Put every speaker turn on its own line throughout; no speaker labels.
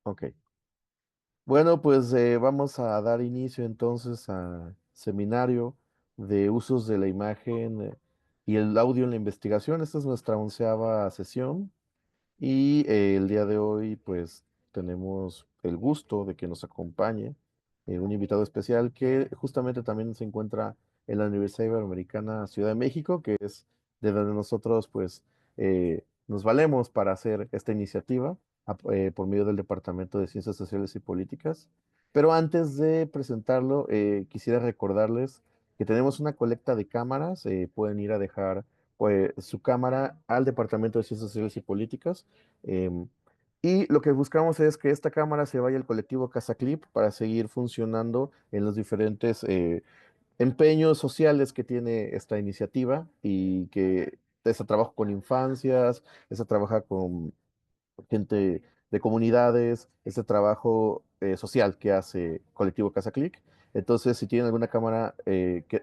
Ok. Bueno, pues vamos a dar inicio entonces al seminario de usos de la imagen y el audio en la investigación. Esta es nuestra 11ª sesión. Y el día de hoy, pues, tenemos el gusto de que nos acompañe un invitado especial que justamente también se encuentra en la Universidad Iberoamericana Ciudad de México, que es de donde nosotros, pues, nos valemos para hacer esta iniciativa por medio del Departamento de Ciencias Sociales y Políticas. Pero antes de presentarlo, quisiera recordarles que tenemos una colecta de cámaras. Pueden ir a dejar pues, su cámara al Departamento de Ciencias Sociales y Políticas. em, y lo que buscamos es que esta cámara se vaya al colectivo Casa Clip para seguir funcionando en los diferentes empeños sociales que tiene esta iniciativa y que ese trabajo con infancias, ese trabaja con gente de comunidades, ese trabajo social que hace Colectivo Casa Click. Entonces, si tienen alguna cámara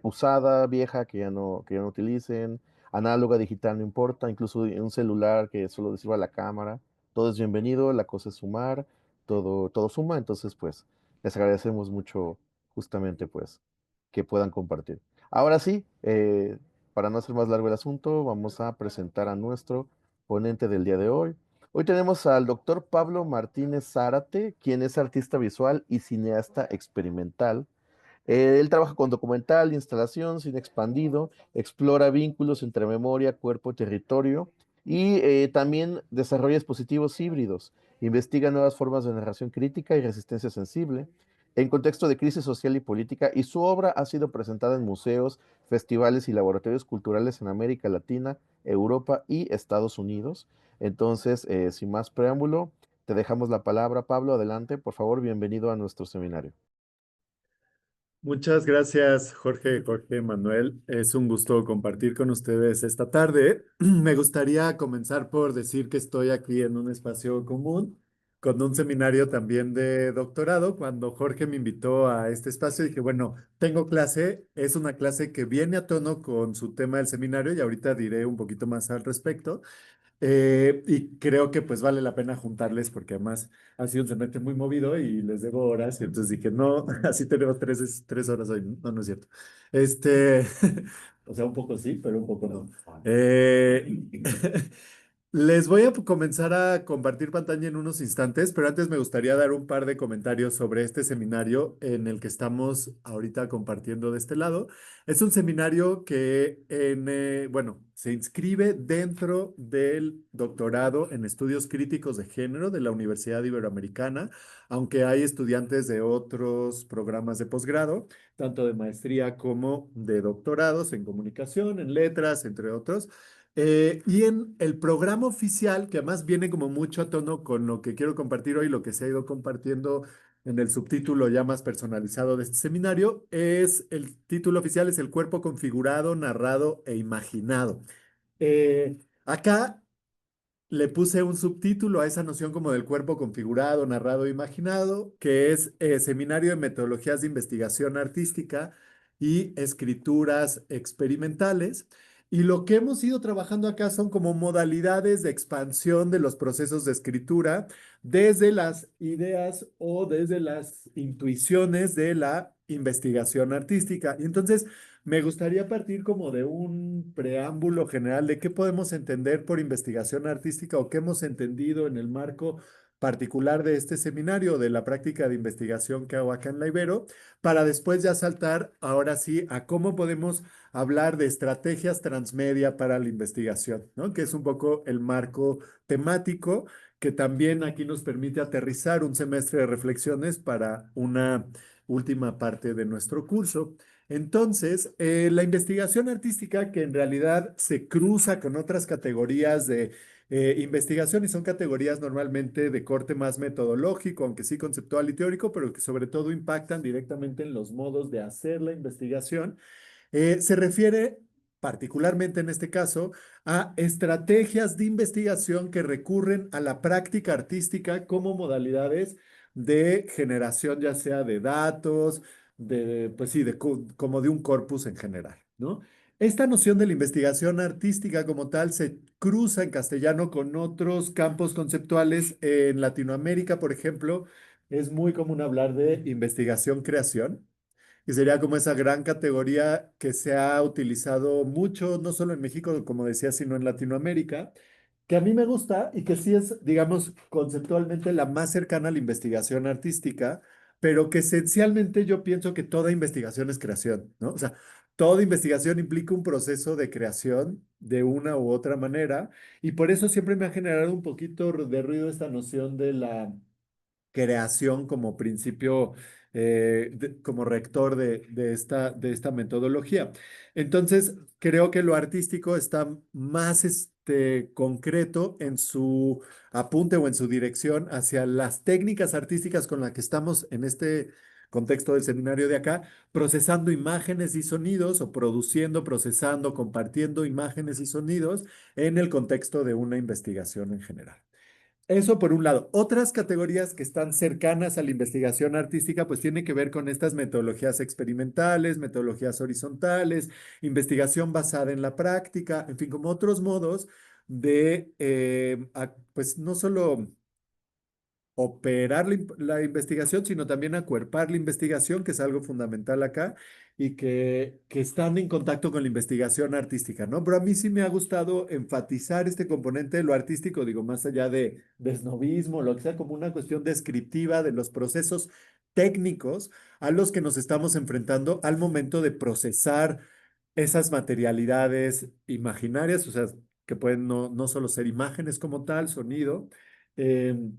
usada, vieja, que ya no utilicen, análoga, digital, no importa, incluso un celular que solo le sirva la cámara, todo es bienvenido, la cosa es sumar, todo suma, entonces, pues, les agradecemos mucho justamente, pues, que puedan compartir. Ahora sí, para no hacer más largo el asunto, vamos a presentar a nuestro ponente del día de hoy. Hoy tenemos al doctor Pablo Martínez Zárate, quien es artista visual y cineasta experimental. Él trabaja con documental, instalación, cine expandido, explora vínculos entre memoria, cuerpo y territorio y también desarrolla dispositivos híbridos, investiga nuevas formas de narración crítica y resistencia sensible en contexto de crisis social y política, y su obra ha sido presentada en museos, festivales y laboratorios culturales en América Latina, Europa y Estados Unidos. Entonces, sin más preámbulo, te dejamos la palabra, Pablo. Adelante, por favor, bienvenido a nuestro seminario.
Muchas gracias, Jorge Manuel. Es un gusto compartir con ustedes esta tarde. Me gustaría comenzar por decir que estoy aquí en un espacio común con un seminario también de doctorado. Cuando Jorge me invitó a este espacio, dije, bueno, tengo clase, es una clase que viene a tono con su tema del seminario y ahorita diré un poquito más al respecto. Y creo que pues vale la pena juntarles porque además ha sido un semestre muy movido y les debo horas. Y entonces dije, no, así tenemos tres horas hoy. No, no es cierto. Este, o sea, un poco sí, pero un poco no. Les voy a comenzar a compartir pantalla en unos instantes, pero antes me gustaría dar un par de comentarios sobre este seminario en el que estamos ahorita compartiendo de este lado. Es un seminario que, bueno, se inscribe dentro del doctorado en estudios críticos de género de la Universidad Iberoamericana, aunque hay estudiantes de otros programas de posgrado, tanto de maestría como de doctorados en comunicación, en letras, entre otros. Y en el programa oficial, que además viene como mucho a tono con lo que quiero compartir hoy, lo que se ha ido compartiendo en el subtítulo ya más personalizado de este seminario, el título oficial es El cuerpo configurado, narrado e imaginado. Acá le puse un subtítulo a esa noción como del cuerpo configurado, narrado e imaginado, que es Seminario de Metodologías de Investigación Artística y Escrituras Experimentales. Y lo que hemos ido trabajando acá son como modalidades de expansión de los procesos de escritura desde las ideas o desde las intuiciones de la investigación artística. Y entonces me gustaría partir como de un preámbulo general de qué podemos entender por investigación artística o qué hemos entendido en el marco particular de este seminario, de la práctica de investigación que hago acá en la Ibero, para después ya saltar ahora sí a cómo podemos hablar de estrategias transmedia para la investigación, ¿no? Que es un poco el marco temático que también aquí nos permite aterrizar un semestre de reflexiones para una última parte de nuestro curso. Entonces, la investigación artística, que en realidad se cruza con otras categorías de investigación y son categorías normalmente de corte más metodológico, aunque sí conceptual y teórico, pero que sobre todo impactan directamente en los modos de hacer la investigación, se refiere particularmente en este caso a estrategias de investigación que recurren a la práctica artística como modalidades de generación, ya sea de datos, pues sí, como de un corpus en general, ¿no? Esta noción de la investigación artística como tal se cruza en castellano con otros campos conceptuales. En Latinoamérica, por ejemplo, es muy común hablar de investigación-creación, y sería como esa gran categoría que se ha utilizado mucho, no solo en México, como decía, sino en Latinoamérica, que a mí me gusta y que sí es, digamos, conceptualmente la más cercana a la investigación artística, pero que esencialmente yo pienso que toda investigación es creación, ¿no? O sea, toda investigación implica un proceso de creación de una u otra manera, y por eso siempre me ha generado un poquito de ruido esta noción de la creación como principio, como rector de esta metodología. Entonces, creo que lo artístico está más concreto en su apunte o en su dirección hacia las técnicas artísticas con las que estamos en este contexto del seminario de acá, procesando imágenes y sonidos o produciendo, procesando, compartiendo imágenes y sonidos en el contexto de una investigación en general. Eso por un lado. Otras categorías que están cercanas a la investigación artística, pues tiene que ver con estas metodologías experimentales, metodologías horizontales, investigación basada en la práctica, en fin, como otros modos de, pues no solo operar la investigación, sino también acuerpar la investigación, que es algo fundamental acá, y que están en contacto con la investigación artística, ¿no? Pero a mí sí me ha gustado enfatizar este componente de lo artístico, digo, más allá de esnobismo, lo que sea, como una cuestión descriptiva de los procesos técnicos a los que nos estamos enfrentando al momento de procesar esas materialidades imaginarias, o sea, que pueden no solo ser imágenes como tal, sonido, em,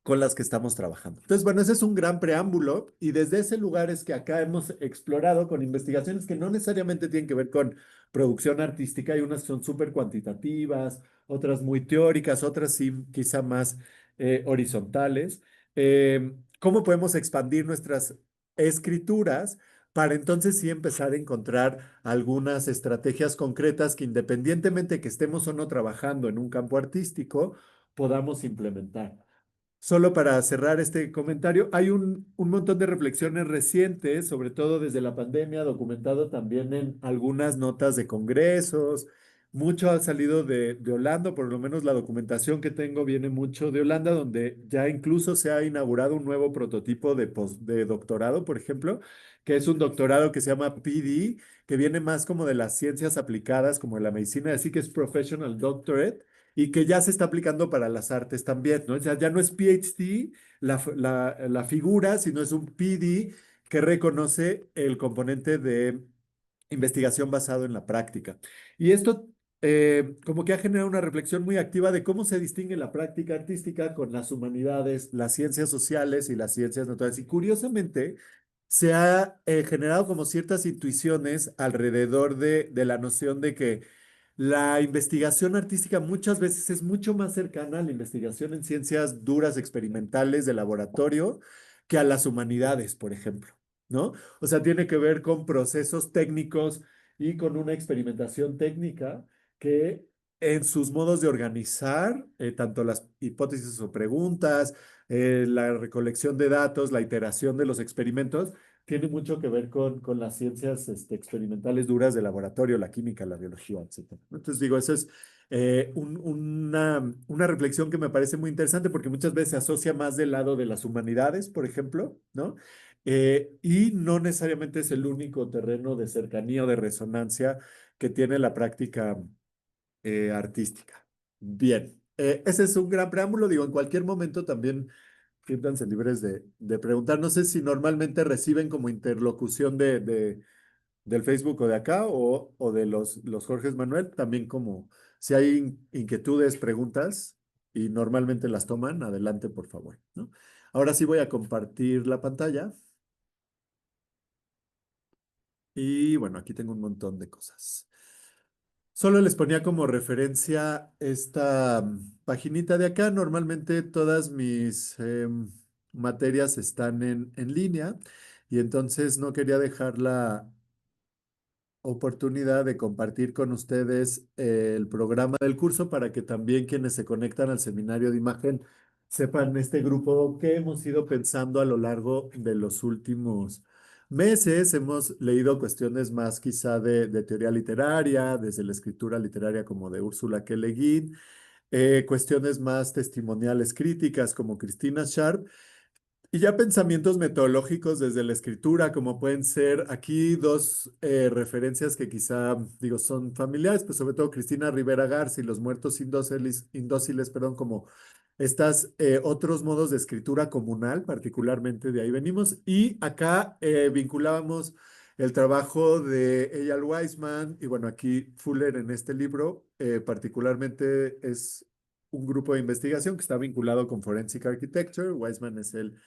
con las que estamos trabajando. Entonces, bueno, ese es un gran preámbulo y desde ese lugar es que acá hemos explorado con investigaciones que no necesariamente tienen que ver con producción artística. Hay unas que son súper cuantitativas, otras muy teóricas, otras sí quizá más horizontales. ¿Cómo podemos expandir nuestras escrituras para entonces sí empezar a encontrar algunas estrategias concretas que independientemente que estemos o no trabajando en un campo artístico, podamos implementar? Solo para cerrar este comentario, hay un montón de reflexiones recientes, sobre todo desde la pandemia, documentado también en algunas notas de congresos. Mucho ha salido de Holanda, por lo menos la documentación que tengo viene mucho de Holanda, donde ya incluso se ha inaugurado un nuevo prototipo de doctorado, por ejemplo, que es un doctorado que se llama PD, que viene más como de las ciencias aplicadas, como de la medicina, así que es Professional Doctorate y que ya se está aplicando para las artes también, ¿no? O sea, ya no es PhD la figura, sino es un PD que reconoce el componente de investigación basado en la práctica. Y esto como que ha generado una reflexión muy activa de cómo se distingue la práctica artística con las humanidades, las ciencias sociales y las ciencias naturales. Y curiosamente, se ha generado como ciertas intuiciones alrededor de la noción de que la investigación artística muchas veces es mucho más cercana a la investigación en ciencias duras, experimentales, de laboratorio, que a las humanidades, por ejemplo, ¿no? O sea, tiene que ver con procesos técnicos y con una experimentación técnica que en sus modos de organizar, tanto las hipótesis o preguntas, la recolección de datos, la iteración de los experimentos, tiene mucho que ver con las ciencias experimentales duras de laboratorio, la química, la biología, etcétera. Entonces digo, eso es una reflexión que me parece muy interesante porque muchas veces se asocia más del lado de las humanidades, por ejemplo, ¿no? Y no necesariamente es el único terreno de cercanía o de resonancia que tiene la práctica artística. Bien, ese es un gran preámbulo. Digo, en cualquier momento también siéntanse libres de preguntar. No sé si normalmente reciben como interlocución del Facebook o de acá o de los Jorges Manuel, también como si hay inquietudes, preguntas y normalmente las toman, adelante, por favor, ¿no? Ahora sí voy a compartir la pantalla y bueno, aquí tengo un montón de cosas. Solo les ponía como referencia esta paginita de acá. Normalmente todas mis materias están en línea y entonces no quería dejar la oportunidad de compartir con ustedes el programa del curso para que también quienes se conectan al seminario de imagen sepan este grupo que hemos ido pensando a lo largo de los últimos meses. Hemos leído cuestiones más quizá de teoría literaria, desde la escritura literaria como de Úrsula K. Le Guin, cuestiones más testimoniales críticas como Christina Sharp. Y ya pensamientos metodológicos desde la escritura, como pueden ser aquí dos referencias que quizá, digo, son familiares, pues sobre todo Cristina Rivera Garza y Los muertos indóciles, perdón, como estas otros modos de escritura comunal, particularmente de ahí venimos. Y acá vinculábamos el trabajo de Eyal Weizman y bueno, aquí Fuller en este libro, particularmente es un grupo de investigación que está vinculado con Forensic Architecture. Weizmann es el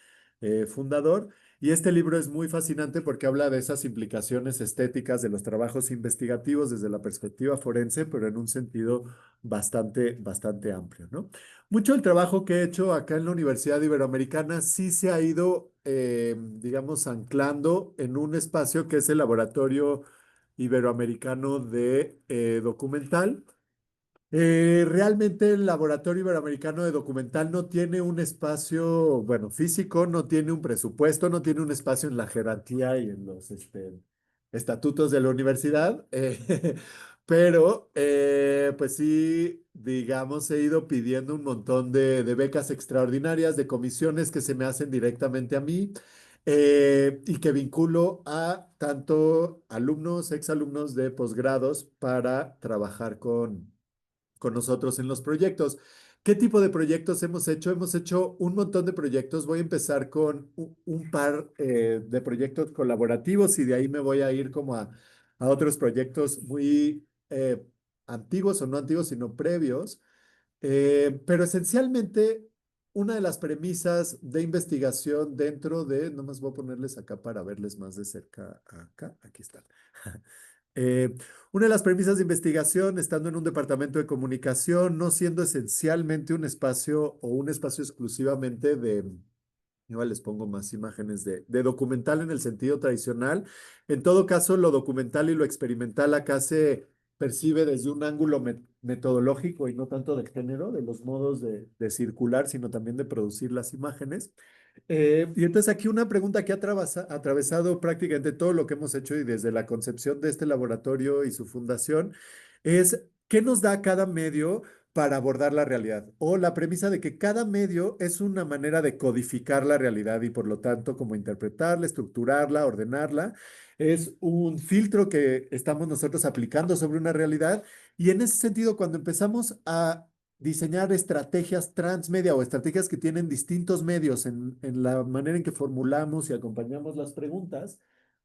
fundador. Y este libro es muy fascinante porque habla de esas implicaciones estéticas de los trabajos investigativos desde la perspectiva forense, pero en un sentido bastante amplio, ¿no? Mucho del trabajo que he hecho acá en la Universidad Iberoamericana sí se ha ido, digamos, anclando en un espacio que es el Laboratorio Iberoamericano de Documental. Realmente el Laboratorio Iberoamericano de Documental no tiene un espacio, bueno, físico, no tiene un presupuesto, no tiene un espacio en la jerarquía y en los estatutos de la universidad, pero pues sí, digamos, he ido pidiendo un montón de becas extraordinarias, de comisiones que se me hacen directamente a mí y que vinculo a tanto alumnos, exalumnos de posgrados para trabajar con nosotros en los proyectos. ¿Qué tipo de proyectos hemos hecho? Hemos hecho un montón de proyectos. Voy a empezar con un par de proyectos colaborativos y de ahí me voy a ir como a otros proyectos muy antiguos o no antiguos, sino previos. Pero esencialmente, una de las premisas de investigación dentro de, nomás voy a ponerles acá para verles más de cerca, acá, aquí están. Eh, una de las premisas de investigación, estando en un departamento de comunicación, no siendo esencialmente un espacio o un espacio exclusivamente de, igual les pongo más imágenes de documental en el sentido tradicional. En todo caso, lo documental y lo experimental acá se percibe desde un ángulo metodológico y no tanto de género, de los modos de circular, sino también de producir las imágenes. Y entonces aquí una pregunta que ha atravesado prácticamente todo lo que hemos hecho y desde la concepción de este laboratorio y su fundación es ¿qué nos da cada medio para abordar la realidad? O la premisa de que cada medio es una manera de codificar la realidad y por lo tanto como interpretarla, estructurarla, ordenarla. Es un filtro que estamos nosotros aplicando sobre una realidad y en ese sentido cuando empezamos a diseñar estrategias transmedia o estrategias que tienen distintos medios en la manera en que formulamos y acompañamos las preguntas,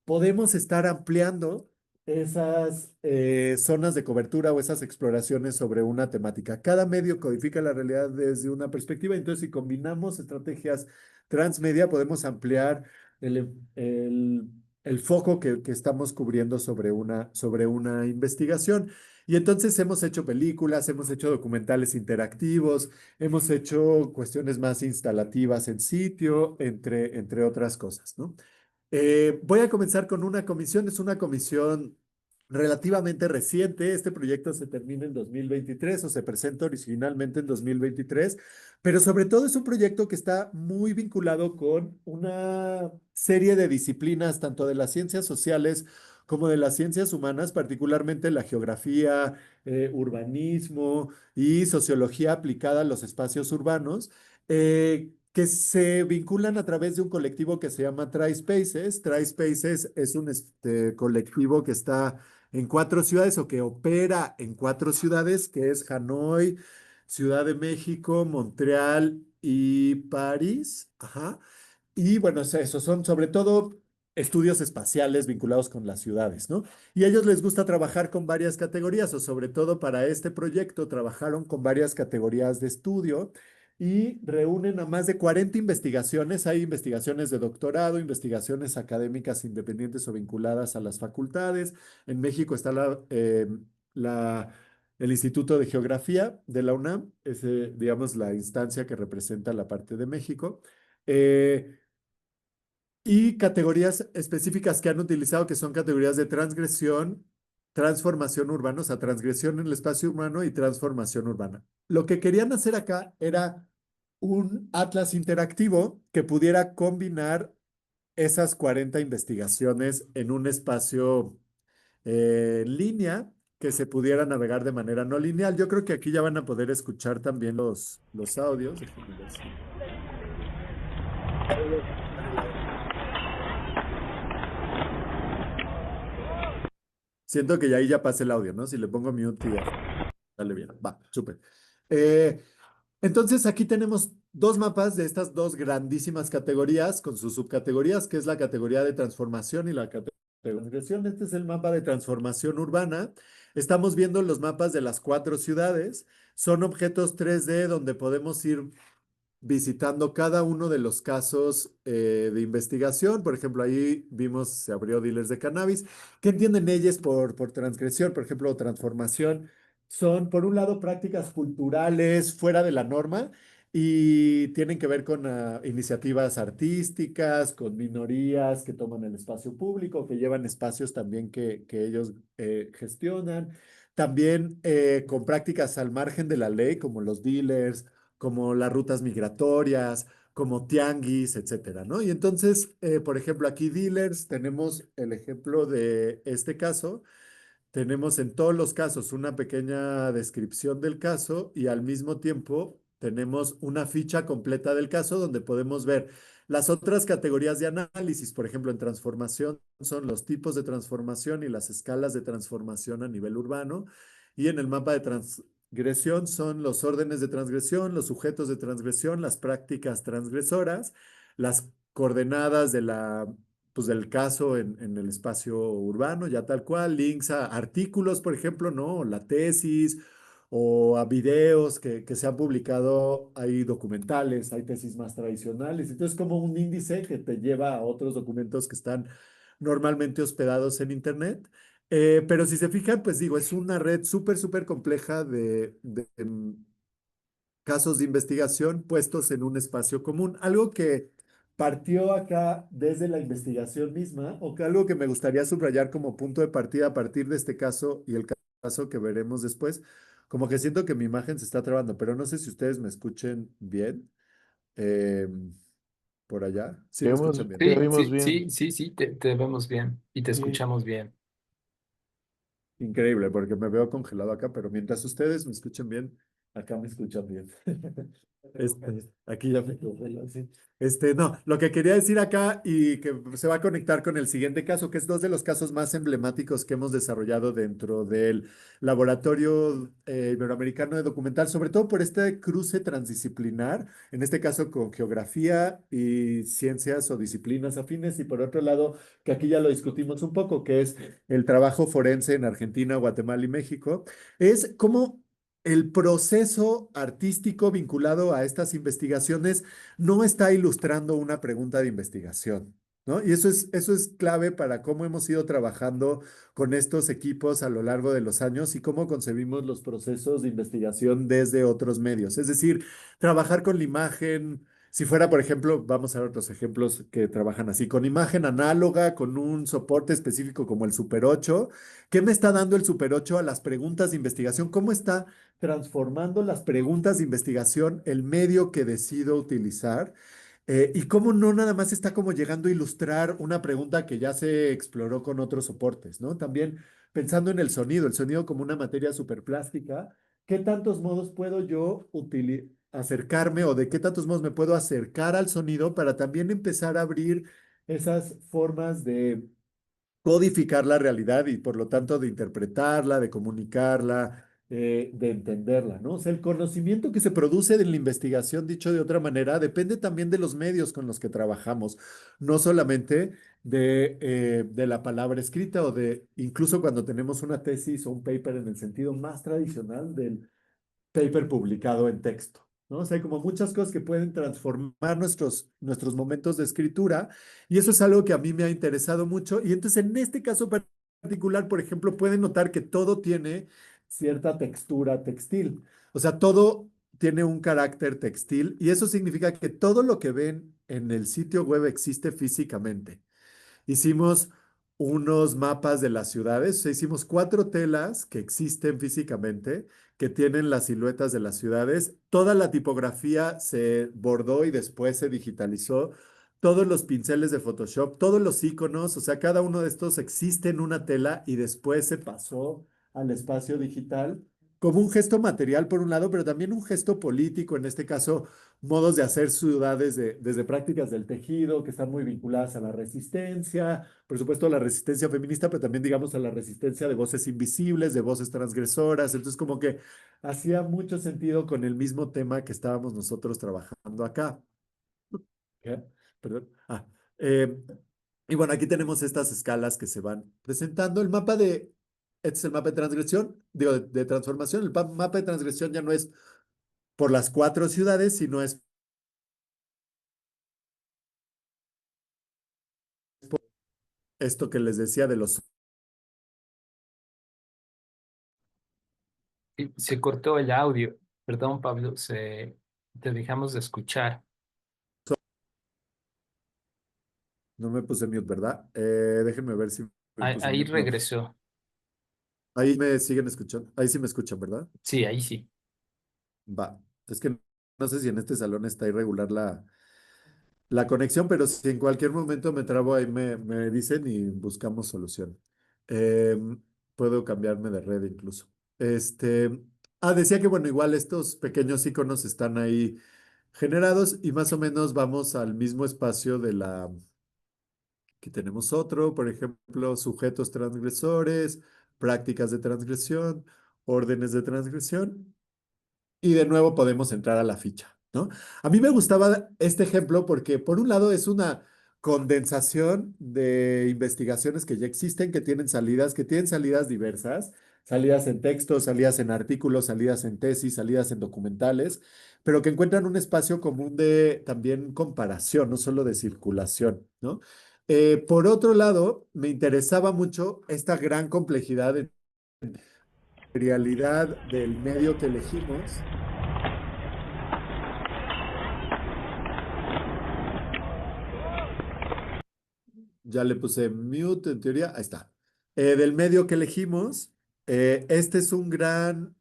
podemos estar ampliando esas zonas de cobertura o esas exploraciones sobre una temática. Cada medio codifica la realidad desde una perspectiva, entonces si combinamos estrategias transmedia, podemos ampliar el foco que estamos cubriendo sobre una investigación. Y entonces hemos hecho películas, hemos hecho documentales interactivos, hemos hecho cuestiones más instalativas en sitio, entre otras cosas, ¿no? Voy a comenzar con una comisión, es una comisión relativamente reciente. Este proyecto se termina en 2023 o se presenta originalmente en 2023, pero sobre todo es un proyecto que está muy vinculado con una serie de disciplinas, tanto de las ciencias sociales como de las ciencias humanas, particularmente la geografía, urbanismo y sociología aplicada a los espacios urbanos. Que se vinculan a través de un colectivo que se llama TriSpaces. TriSpaces es un colectivo que está en cuatro ciudades o que opera en cuatro ciudades, que es Hanoi, Ciudad de México, Montreal y París. Ajá. Y bueno, eso son sobre todo estudios espaciales vinculados con las ciudades, ¿no? Y a ellos les gusta trabajar con varias categorías, o sobre todo para este proyecto trabajaron con varias categorías de estudio y reúnen a más de 40 investigaciones. Hay investigaciones de doctorado, investigaciones académicas independientes o vinculadas a las facultades. En México está la, el Instituto de Geografía de la UNAM, es, digamos, la instancia que representa la parte de México. Eh, y categorías específicas que han utilizado, que son categorías de transgresión, transformación urbana, o sea, transgresión en el espacio urbano y transformación urbana. Lo que querían hacer acá era un atlas interactivo que pudiera combinar esas 40 investigaciones en un espacio en línea que se pudiera navegar de manera no lineal. Yo creo que aquí ya van a poder escuchar también los audios. Déjenme ver si puedo quitar el audio. Siento que ya ahí ya pasa el audio, ¿no? Si le pongo mute y ya sale bien. Va, súper. Eh, entonces aquí tenemos dos mapas de estas dos grandísimas categorías con sus subcategorías, que es la categoría de transformación y la categoría de transgresión. Este es el mapa de transformación urbana. Estamos viendo los mapas de las cuatro ciudades. Son objetos 3D donde podemos ir visitando cada uno de los casos de investigación. Por ejemplo, ahí vimos, se abrió dealers de cannabis. ¿Qué entienden ellos por transgresión? Por ejemplo, transformación. Son, por un lado, prácticas culturales fuera de la norma y tienen que ver con iniciativas artísticas, con minorías que toman el espacio público, que llevan espacios también que ellos gestionan. También con prácticas al margen de la ley, como los dealers, como las rutas migratorias, como tianguis, etcétera, ¿no? Y entonces, por ejemplo, aquí dealers, tenemos el ejemplo de este caso. Tenemos en todos los casos una pequeña descripción del caso y al mismo tiempo tenemos una ficha completa del caso donde podemos ver las otras categorías de análisis. Por ejemplo, en transformación son los tipos de transformación y las escalas de transformación a nivel urbano. Y en el mapa de transgresión son los órdenes de transgresión, los sujetos de transgresión, las prácticas transgresoras, las coordenadas de pues del caso en el espacio urbano, ya tal cual, links a artículos, por ejemplo, ¿no? La tesis o a videos que se han publicado, hay documentales, hay tesis más tradicionales, entonces como un índice que te lleva a otros documentos que están normalmente hospedados en Internet. Pero si se fijan, pues digo, es una red súper, súper compleja de casos de investigación puestos en un espacio común. Algo que partió acá desde la investigación misma, o que algo que me gustaría subrayar como punto de partida a partir de este caso y el caso que veremos después, como que siento que mi imagen se está trabando, pero no sé si ustedes me escuchen bien eh, por allá. Sí, me escuchan bien.
Te
Sí,
vimos
sí,
bien.
sí, sí, sí, te vemos bien y te
Sí.
escuchamos bien.
Increíble, porque me veo congelado acá, pero mientras ustedes me escuchen bien, acá me escuchan bien. Aquí ya me congelo, sí. No, lo que quería decir acá y que se va a conectar con el siguiente caso, que es dos de los casos más emblemáticos que hemos desarrollado dentro del Laboratorio Iberoamericano de Documental, sobre todo por este cruce transdisciplinar, en este caso con geografía y ciencias o disciplinas afines, y por otro lado, que aquí ya lo discutimos un poco, que es el trabajo forense en Argentina, Guatemala y México, es cómo el proceso artístico vinculado a estas investigaciones no está ilustrando una pregunta de investigación, ¿no? Y eso es clave para cómo hemos ido trabajando con estos equipos a lo largo de los años y cómo concebimos los procesos de investigación desde otros medios. Es decir, trabajar con la imagen. Si fuera, por ejemplo, vamos a ver otros ejemplos que trabajan así, con imagen análoga, con un soporte específico como el Super 8. ¿Qué me está dando el Super 8 a las preguntas de investigación? ¿Cómo está transformando las preguntas de investigación el medio que decido utilizar? Y cómo no nada más está como llegando a ilustrar una pregunta que ya se exploró con otros soportes, ¿no? También pensando en el sonido como una materia superplástica, ¿qué tantos modos puedo yo acercarme o de qué tantos modos me puedo acercar al sonido para también empezar a abrir esas formas de codificar la realidad y por lo tanto de interpretarla, de comunicarla, de entenderla, ¿no? O sea, el conocimiento que se produce de la investigación, dicho de otra manera, depende también de los medios con los que trabajamos, no solamente de la palabra escrita o de, incluso cuando tenemos una tesis o un paper en el sentido más tradicional del paper publicado en texto, ¿no? O sea, hay como muchas cosas que pueden transformar nuestros momentos de escritura y eso es algo que a mí me ha interesado mucho. Y entonces en este caso particular, por ejemplo, pueden notar que todo tiene cierta textura textil. O sea, todo tiene un carácter textil y eso significa que todo lo que ven en el sitio web existe físicamente. Hicimos unos mapas de las ciudades, o sea, hicimos cuatro telas que existen físicamente, que tienen las siluetas de las ciudades. Toda la tipografía se bordó y después se digitalizó. todos los pinceles de Photoshop, todos los iconos, o sea, cada uno de estos existe en una tela y después se pasó al espacio digital como un gesto material por un lado, pero también un gesto político, en este caso, modos de hacer ciudades desde prácticas del tejido que están muy vinculadas a la resistencia, por supuesto a la resistencia feminista, pero también digamos a la resistencia de voces invisibles, de voces transgresoras, entonces como que hacía mucho sentido con el mismo tema que estábamos nosotros trabajando acá. ¿Qué? Perdón. Eh, y bueno, aquí tenemos estas escalas que se van presentando. Este es el mapa de transgresión, digo, de transformación. Mapa de transgresión ya no es por las cuatro ciudades, sino es por esto que les decía de los...
Sí, se cortó el audio. Perdón, Pablo, te dejamos de escuchar.
No me puse mute, ¿verdad? Déjenme ver si me
Ahí,
puse
ahí
mute. No.
regresó.
Ahí me siguen escuchando. Ahí sí me escuchan, ¿verdad?
Sí, ahí sí.
Va. Es que no sé si en este salón está irregular la conexión, pero si en cualquier momento me trabo, ahí me dicen y buscamos solución. Puedo cambiarme de red incluso. Este, decía que bueno, igual estos pequeños iconos están ahí generados y más o menos vamos al mismo espacio de la... Aquí tenemos otro, por ejemplo, sujetos transgresores, prácticas de transgresión, órdenes de transgresión. Y de nuevo podemos entrar a la ficha, ¿no? A mí me gustaba este ejemplo porque por un lado es una condensación de investigaciones que ya existen, que tienen salidas diversas, salidas en textos, salidas en artículos, salidas en tesis, salidas en documentales, pero que encuentran un espacio común de también comparación, no solo de circulación, ¿no? Por otro lado, me interesaba mucho esta gran complejidad de realidad del medio que elegimos. Ya le puse mute en teoría. Ahí está. Del medio que elegimos, este es un gran...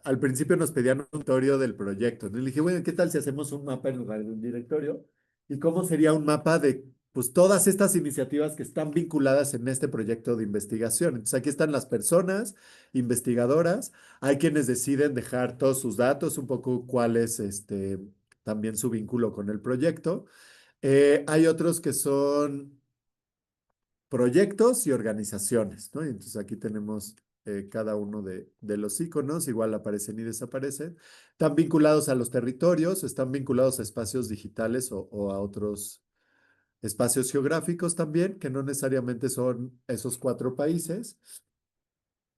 al principio nos pedían un directorio del proyecto, ¿no? Y le dije, bueno, ¿qué tal si hacemos un mapa en lugar de un directorio? ¿Y cómo sería un mapa de pues, todas estas iniciativas que están vinculadas en este proyecto de investigación? Entonces aquí están las personas investigadoras, hay quienes deciden dejar todos sus datos, un poco cuál es también su vínculo con el proyecto. Hay otros que son proyectos y organizaciones, ¿no? Y entonces aquí tenemos cada uno de los iconos, igual aparecen y desaparecen. Están vinculados a los territorios, están vinculados a espacios digitales o a otros espacios geográficos también, que no necesariamente son esos cuatro países.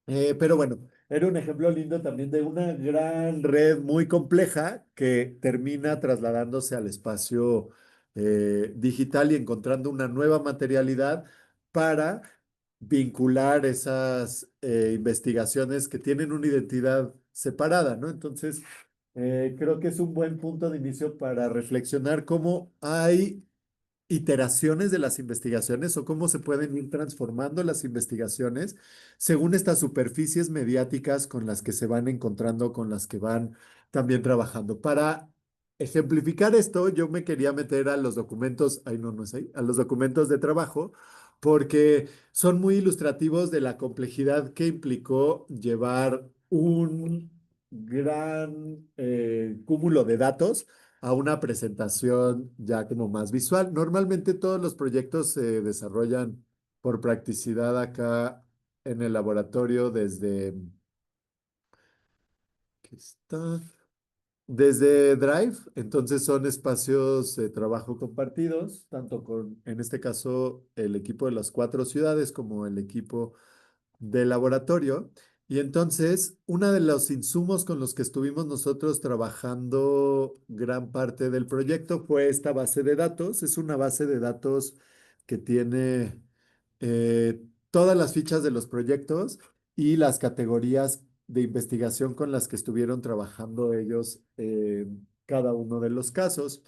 Pero bueno, era un ejemplo lindo también de una gran red muy compleja que termina trasladándose al espacio digital y encontrando una nueva materialidad para vincular esas investigaciones que tienen una identidad separada, ¿no? Entonces, creo que es un buen punto de inicio para reflexionar cómo hay iteraciones de las investigaciones o cómo se pueden ir transformando las investigaciones según estas superficies mediáticas con las que se van encontrando, con las que van también trabajando. Para ejemplificar esto, yo me quería meter a los documentos, ay no, no es ahí, a los documentos de trabajo, porque son muy ilustrativos de la complejidad que implicó llevar un gran cúmulo de datos a una presentación ya como más visual. Normalmente todos los proyectos se desarrollan por practicidad acá en el laboratorio ¿qué está? Desde Drive, entonces son espacios de trabajo compartidos, tanto con, en este caso, el equipo de las cuatro ciudades como el equipo de laboratorio. Y entonces, uno de los insumos con los que estuvimos nosotros trabajando gran parte del proyecto fue esta base de datos. Es una base de datos que tiene todas las fichas de los proyectos y las categorías de investigación con las que estuvieron trabajando ellos cada uno de los casos.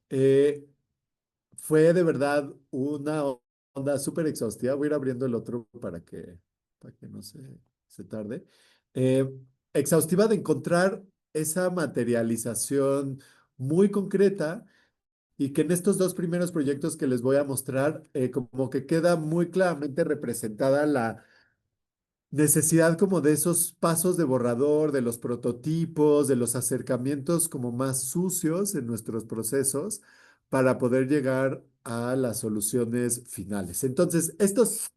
Eh, Fue de verdad una onda súper exhaustiva. Voy a ir abriendo el otro para que no se tarde. Eh, Exhaustiva de encontrar esa materialización muy concreta y que en estos dos primeros proyectos que les voy a mostrar, como que queda muy claramente representada la necesidad como de esos pasos de borrador, de los prototipos, de los acercamientos como más sucios en nuestros procesos para poder llegar a las soluciones finales. Entonces, esto es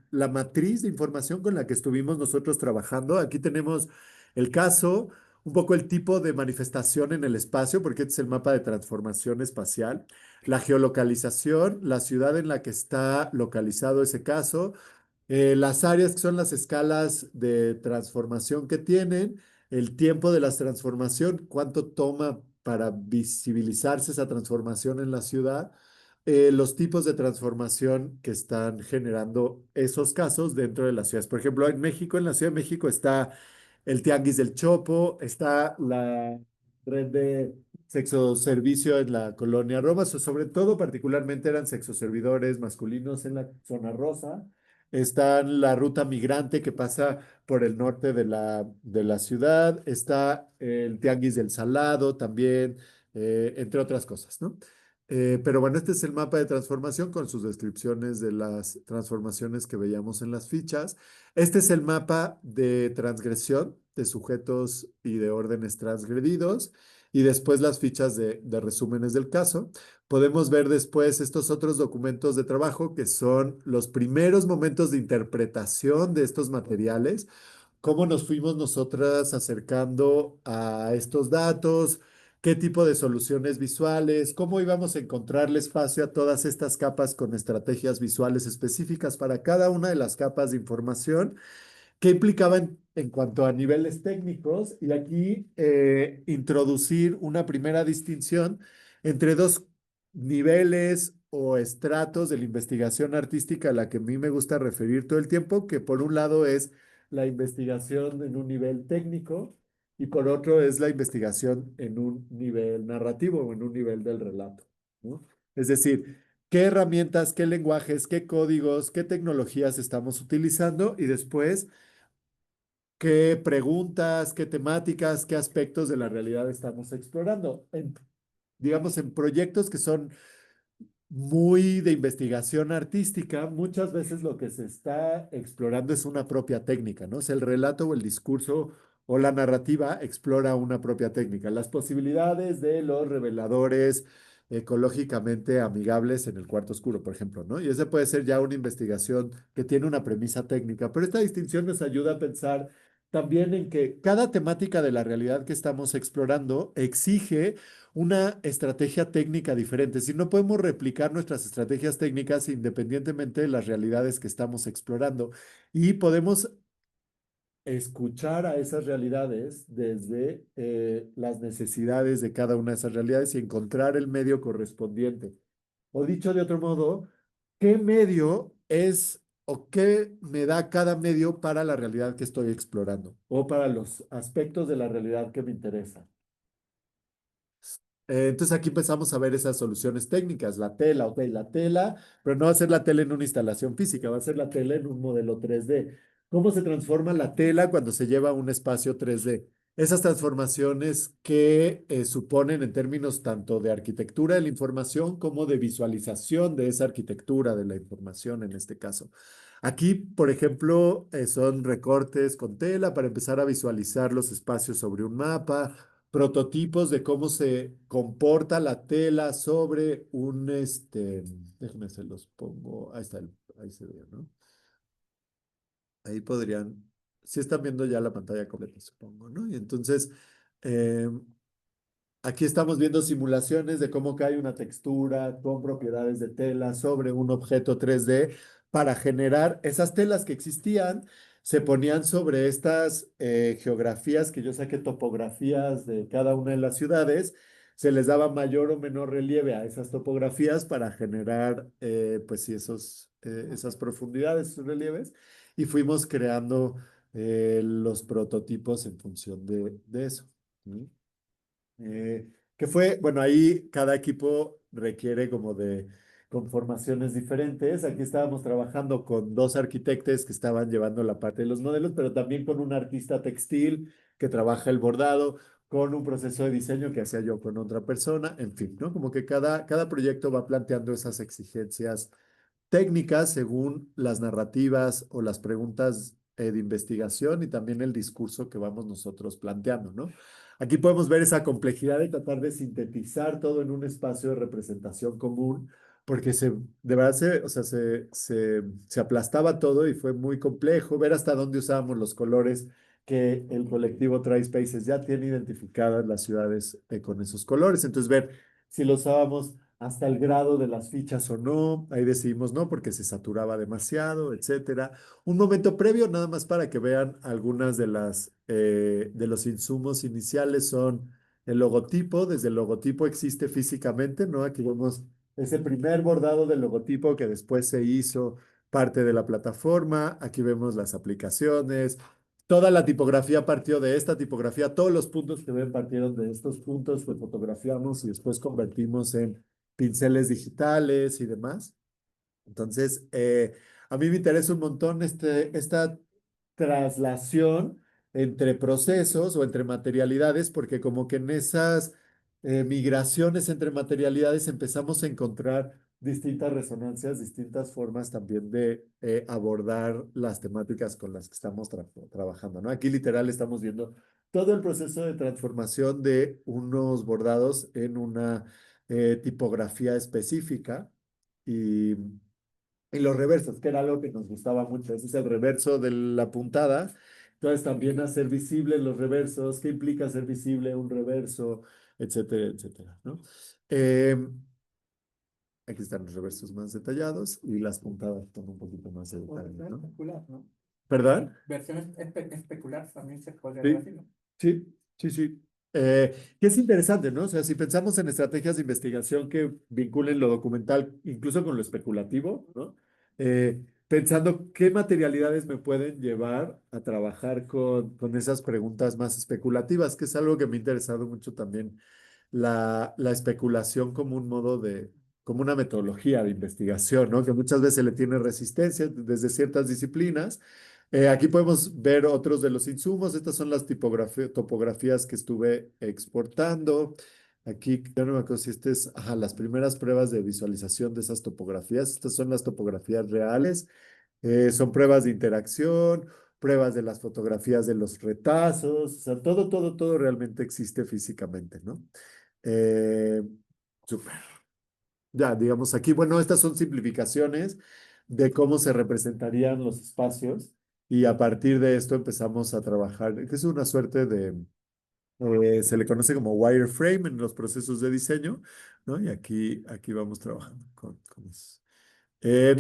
la matriz de información con la que estuvimos nosotros trabajando. Aquí tenemos el caso, un poco el tipo de manifestación en el espacio, porque este es el mapa de transformación espacial, la geolocalización, la ciudad en la que está localizado ese caso, las áreas que son las escalas de transformación que tienen, el tiempo de la transformación, cuánto toma para visibilizarse esa transformación en la ciudad, los tipos de transformación que están generando esos casos dentro de las ciudades. Por ejemplo, en México, en la Ciudad de México está el Tianguis del Chopo, está la red de sexoservicio en la colonia Roma, sobre todo particularmente eran sexoservidores masculinos en la zona rosa. Está la ruta migrante que pasa por el norte de la ciudad. Está el Tianguis del Salado también, entre otras cosas, ¿no? Pero bueno, este es el mapa de transformación con sus descripciones de las transformaciones que veíamos en las fichas. Este es el mapa de transgresión de sujetos y de órdenes transgredidos. Y después las fichas de resúmenes del caso. Podemos ver después estos otros documentos de trabajo que son los primeros momentos de interpretación de estos materiales, cómo nos fuimos nosotras acercando a estos datos, qué tipo de soluciones visuales, cómo íbamos a encontrarle espacio a todas estas capas con estrategias visuales específicas para cada una de las capas de información. ¿Qué implicaba en cuanto a niveles técnicos? Y aquí introducir una primera distinción entre dos niveles o estratos de la investigación artística a la que a mí me gusta referir todo el tiempo, que por un lado es la investigación en un nivel técnico y por otro es la investigación en un nivel narrativo o en un nivel del relato, ¿no? Es decir, qué herramientas, qué lenguajes, qué códigos, qué tecnologías estamos utilizando y después qué preguntas, qué temáticas, qué aspectos de la realidad estamos explorando. Digamos, en proyectos que son muy de investigación artística, muchas veces lo que se está explorando es una propia técnica, ¿no? O sea, el relato o el discurso o la narrativa explora una propia técnica. Las posibilidades de los reveladores ecológicamente amigables en el cuarto oscuro, por ejemplo, ¿no? Y ese puede ser ya una investigación que tiene una premisa técnica, pero esta distinción nos ayuda a pensar también en que cada temática de la realidad que estamos explorando exige una estrategia técnica diferente. Si no podemos replicar nuestras estrategias técnicas independientemente de las realidades que estamos explorando y podemos escuchar a esas realidades desde las necesidades de cada una de esas realidades y encontrar el medio correspondiente. O dicho de otro modo, ¿qué medio es o qué me da cada medio para la realidad que estoy explorando o para los aspectos de la realidad que me interesan? Entonces aquí empezamos a ver esas soluciones técnicas, la tela, ok, la tela, pero no va a ser la tela en una instalación física, va a ser la tela en un modelo 3D. ¿Cómo se transforma la tela cuando se lleva a un espacio 3D? Esas transformaciones que suponen en términos tanto de arquitectura de la información como de visualización de esa arquitectura de la información en este caso. Aquí, por ejemplo, son recortes con tela para empezar a visualizar los espacios sobre un mapa, prototipos de cómo se comporta la tela sobre un, déjenme se los pongo, ahí está, ahí se ve, ¿no? Ahí podrían, si están viendo ya la pantalla completa, supongo, ¿no? Y entonces, eh, aquí estamos viendo simulaciones de cómo cae una textura con propiedades de tela sobre un objeto 3D para generar esas telas que existían. Se ponían sobre estas geografías que yo saqué topografías de cada una de las ciudades. Se les daba mayor o menor relieve a esas topografías para generar, pues sí, esas profundidades, esos relieves. Y fuimos creando los prototipos en función de eso. ¿Sí? Que fue, bueno, ahí cada equipo requiere como de conformaciones diferentes. Aquí estábamos trabajando con dos arquitectos que estaban llevando la parte de los modelos, pero también con un artista textil que trabaja el bordado, con un proceso de diseño que hacía yo con otra persona, en fin, ¿no? Como que cada proyecto va planteando esas exigencias técnicas según las narrativas o las preguntas de investigación y también el discurso que vamos nosotros planteando, ¿no? Aquí podemos ver esa complejidad de tratar de sintetizar todo en un espacio de representación común, porque de verdad o sea, se aplastaba todo y fue muy complejo ver hasta dónde usábamos los colores que el colectivo Spaces ya tiene identificadas las ciudades con esos colores. Entonces, ver si lo usábamos hasta el grado de las fichas o no. Ahí decidimos no porque se saturaba demasiado, etcétera. Un momento previo, nada más para que vean algunas de los insumos iniciales son el logotipo. Desde el logotipo existe físicamente, ¿no? Aquí vemos ese primer bordado del logotipo que después se hizo parte de la plataforma. Aquí vemos las aplicaciones. Toda la tipografía partió de esta tipografía. Todos los puntos que ven partieron de estos puntos que fotografiamos y después convertimos en pinceles digitales y demás. Entonces, a mí me interesa un montón esta traslación entre procesos o entre materialidades, porque como que en esas migraciones entre materialidades empezamos a encontrar distintas resonancias, distintas formas también de abordar las temáticas con las que estamos trabajando, ¿no? Aquí literal estamos viendo todo el proceso de transformación de unos bordados en una tipografía específica y, y los reversos, que era algo que nos gustaba mucho. Ese es el reverso de la puntada. Entonces, también hacer visibles los reversos, qué implica hacer visible un reverso, etcétera, etcétera, ¿no? Aquí están los reversos más detallados y las puntadas con un poquito más de detalle,
Versión
¿no?
especular, ¿no?
¿Perdón?
Versión especular también se podría
Sí,
decir, ¿no?
sí. Que es interesante, ¿no? O sea, si pensamos en estrategias de investigación que vinculen lo documental incluso con lo especulativo, ¿no? Pensando qué materialidades me pueden llevar a trabajar con esas preguntas más especulativas, que es algo que me ha interesado mucho también, la especulación como un modo como una metodología de investigación, ¿no? Que muchas veces le tiene resistencia desde ciertas disciplinas. Aquí podemos ver otros de los insumos. Estas son las topografías que estuve exportando. Aquí, ya no me acuerdo si las primeras pruebas de visualización de esas topografías. Estas son las topografías reales. Son pruebas de interacción, pruebas de las fotografías de los retazos. O sea, todo realmente existe físicamente, ¿no? Eh, Súper. Ya, digamos aquí, bueno, estas son simplificaciones de cómo se representarían los espacios y a partir de esto empezamos a trabajar, que es una suerte se le conoce como wireframe en los procesos de diseño, ¿no? Y aquí vamos trabajando con eso.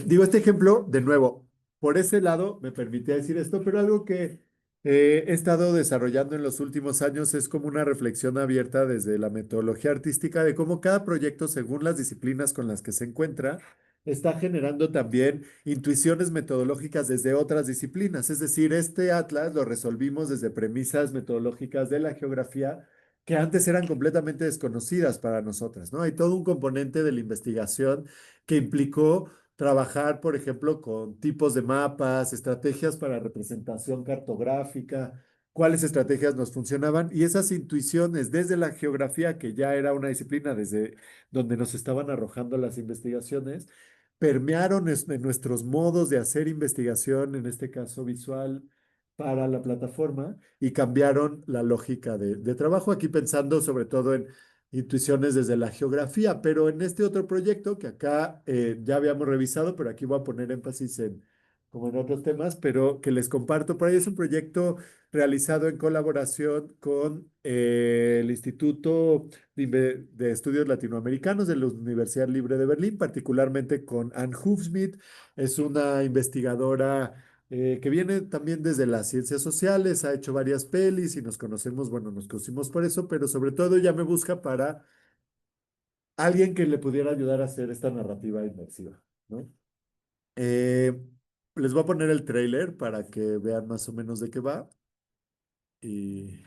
Digo, este ejemplo, de nuevo, por ese lado me permitía decir esto, pero algo que he estado desarrollando en los últimos años es como una reflexión abierta desde la metodología artística de cómo cada proyecto, según las disciplinas con las que se encuentra, está generando también intuiciones metodológicas desde otras disciplinas. Es decir, este atlas lo resolvimos desde premisas metodológicas de la geografía que antes eran completamente desconocidas para nosotras, ¿no? Hay todo un componente de la investigación que implicó trabajar, por ejemplo, con tipos de mapas, estrategias para representación cartográfica, cuáles estrategias nos funcionaban y esas intuiciones desde la geografía, que ya era una disciplina desde donde nos estaban arrojando las investigaciones, permearon en nuestros modos de hacer investigación, en este caso visual, para la plataforma y cambiaron la lógica de trabajo, aquí pensando sobre todo en intuiciones desde la geografía, pero en este otro proyecto que acá ya habíamos revisado, pero aquí voy a poner énfasis como en otros temas, pero que les comparto por ahí, es un proyecto realizado en colaboración con el Instituto de Estudios Latinoamericanos de la Universidad Libre de Berlín, particularmente con Anne Hufschmidt, es una investigadora que viene también desde las ciencias sociales, ha hecho varias pelis y nos conocemos, bueno, nos conocimos por eso, pero sobre todo ella me busca para alguien que le pudiera ayudar a hacer esta narrativa inmersiva, ¿no? Eh, Les voy a poner el tráiler para que vean más o menos de qué va. Y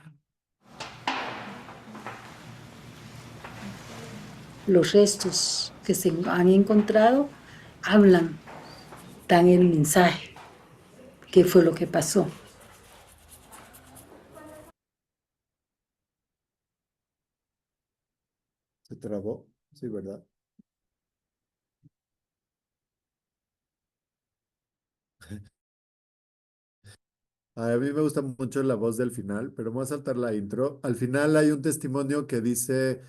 los restos que se han encontrado hablan, dan el mensaje, qué fue lo que pasó.
trabó, sí, ¿verdad? A mí me gusta mucho la voz del final, pero me voy a saltar la intro. Al final hay un testimonio que dice,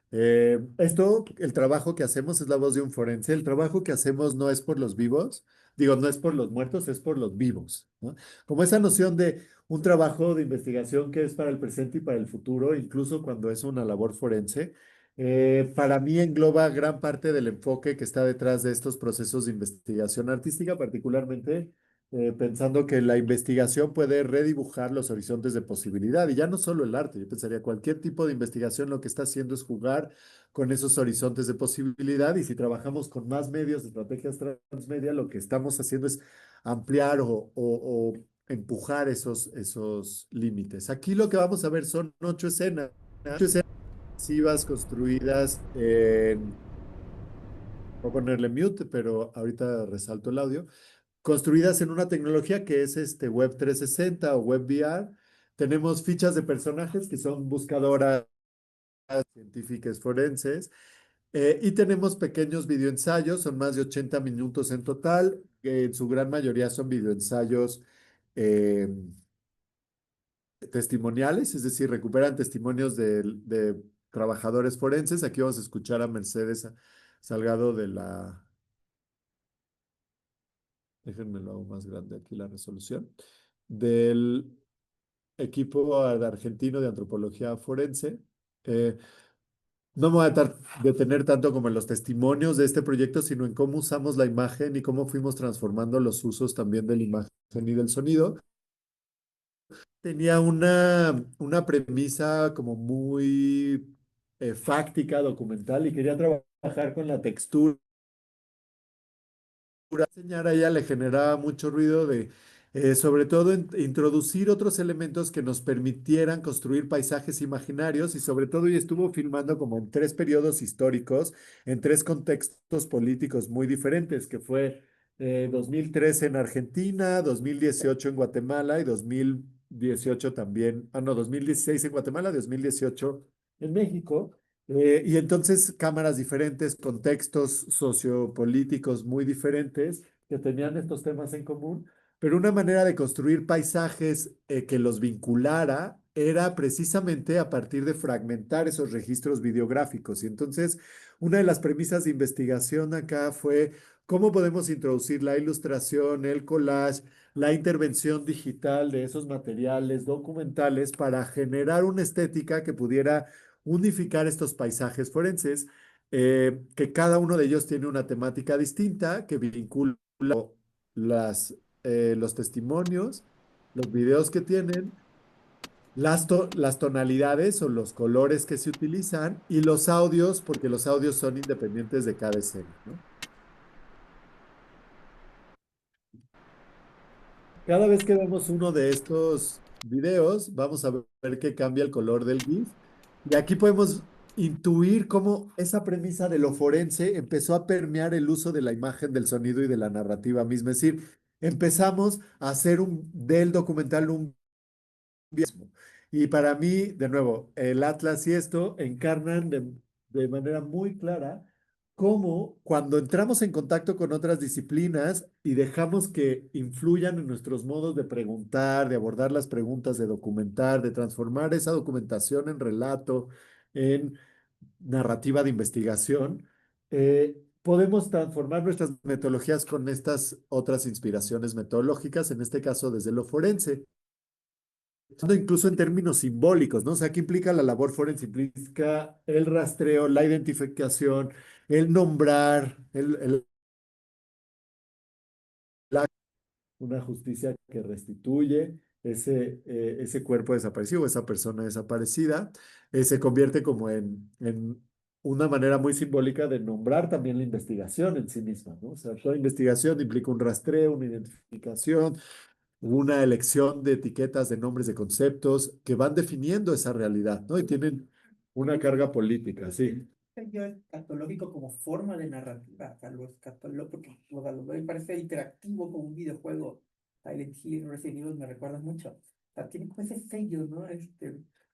el trabajo que hacemos es la voz de un forense. El trabajo que hacemos no es por los vivos, digo, no es por los muertos, es por los vivos, ¿no? Como esa noción de un trabajo de investigación que es para el presente y para el futuro, incluso cuando es una labor forense, para mí engloba gran parte del enfoque que está detrás de estos procesos de investigación artística, particularmente pensando que la investigación puede redibujar los horizontes de posibilidad, y ya no solo el arte, yo pensaría cualquier tipo de investigación lo que está haciendo es jugar con esos horizontes de posibilidad, y si trabajamos con más medios, estrategias transmedia, lo que estamos haciendo es ampliar o empujar esos límites. Aquí lo que vamos a ver son 8 escenas masivas construidas en... Voy a ponerle mute, pero ahorita resalto el audio construidas en una tecnología que es este Web 360 o Web VR. Tenemos fichas de personajes que son buscadoras científicas forenses y tenemos pequeños videoensayos, son más de 80 minutos en total, que en su gran mayoría son videoensayos eh, testimoniales, es decir, recuperan testimonios de trabajadores forenses. Aquí vamos a escuchar a Mercedes Salgado de la... Déjenme lo hago más grande aquí la resolución. Del equipo argentino de antropología forense. Eh, no me voy a detener tanto como en los testimonios de este proyecto, sino en cómo usamos la imagen y cómo fuimos transformando los usos también de la imagen y del sonido. Tenía una premisa como muy fáctica, documental, y quería trabajar con la textura enseñar a ella le generaba mucho ruido de, sobre todo, introducir otros elementos que nos permitieran construir paisajes imaginarios y sobre todo, y estuvo filmando como en 3 periodos históricos, en 3 contextos políticos muy diferentes, que fue 2013 en Argentina, 2018 en Guatemala y 2018 también, no, 2016 en Guatemala, 2018 en México. Y entonces cámaras diferentes, contextos sociopolíticos muy diferentes que tenían estos temas en común, pero una manera de construir paisajes que los vinculara era precisamente a partir de fragmentar esos registros videográficos. Y entonces una de las premisas de investigación acá fue cómo podemos introducir la ilustración, el collage, la intervención digital de esos materiales documentales para generar una estética que pudiera unificar estos paisajes forenses, que cada uno de ellos tiene una temática distinta que vincula las, los testimonios, los videos que tienen, las tonalidades o los colores que se utilizan y los audios, porque los audios son independientes de cada escena, ¿no? Cada vez que vemos uno de estos videos, vamos a ver que cambia el color del GIF. Y aquí podemos intuir cómo esa premisa de lo forense empezó a permear el uso de la imagen, del sonido y de la narrativa misma. Es decir, empezamos a hacer del documental un mismo. Y para mí, de nuevo, el Atlas y esto encarnan de manera muy clara cómo cuando entramos en contacto con otras disciplinas y dejamos que influyan en nuestros modos de preguntar, de abordar las preguntas, de documentar, de transformar esa documentación en relato, en narrativa de investigación, podemos transformar nuestras metodologías con estas otras inspiraciones metodológicas, en este caso desde lo forense incluso en términos simbólicos, ¿no? O sea, ¿qué implica la labor forense? Implica el rastreo, la identificación, el nombrar, una justicia que restituye ese cuerpo desaparecido, esa persona desaparecida, se convierte como en una manera muy simbólica de nombrar también la investigación en sí misma, ¿no? O sea, toda investigación implica un rastreo, una identificación, una elección de etiquetas, de nombres, de conceptos que van definiendo esa realidad, ¿no? Y tienen una carga política, sí.
Yo escatológico como forma de narrativa, o sea, lo escatológico, porque o sea, me parece interactivo como un videojuego. Silent Hill, Resident Evil me recuerda mucho. O sea, tiene como ese sello, ¿no?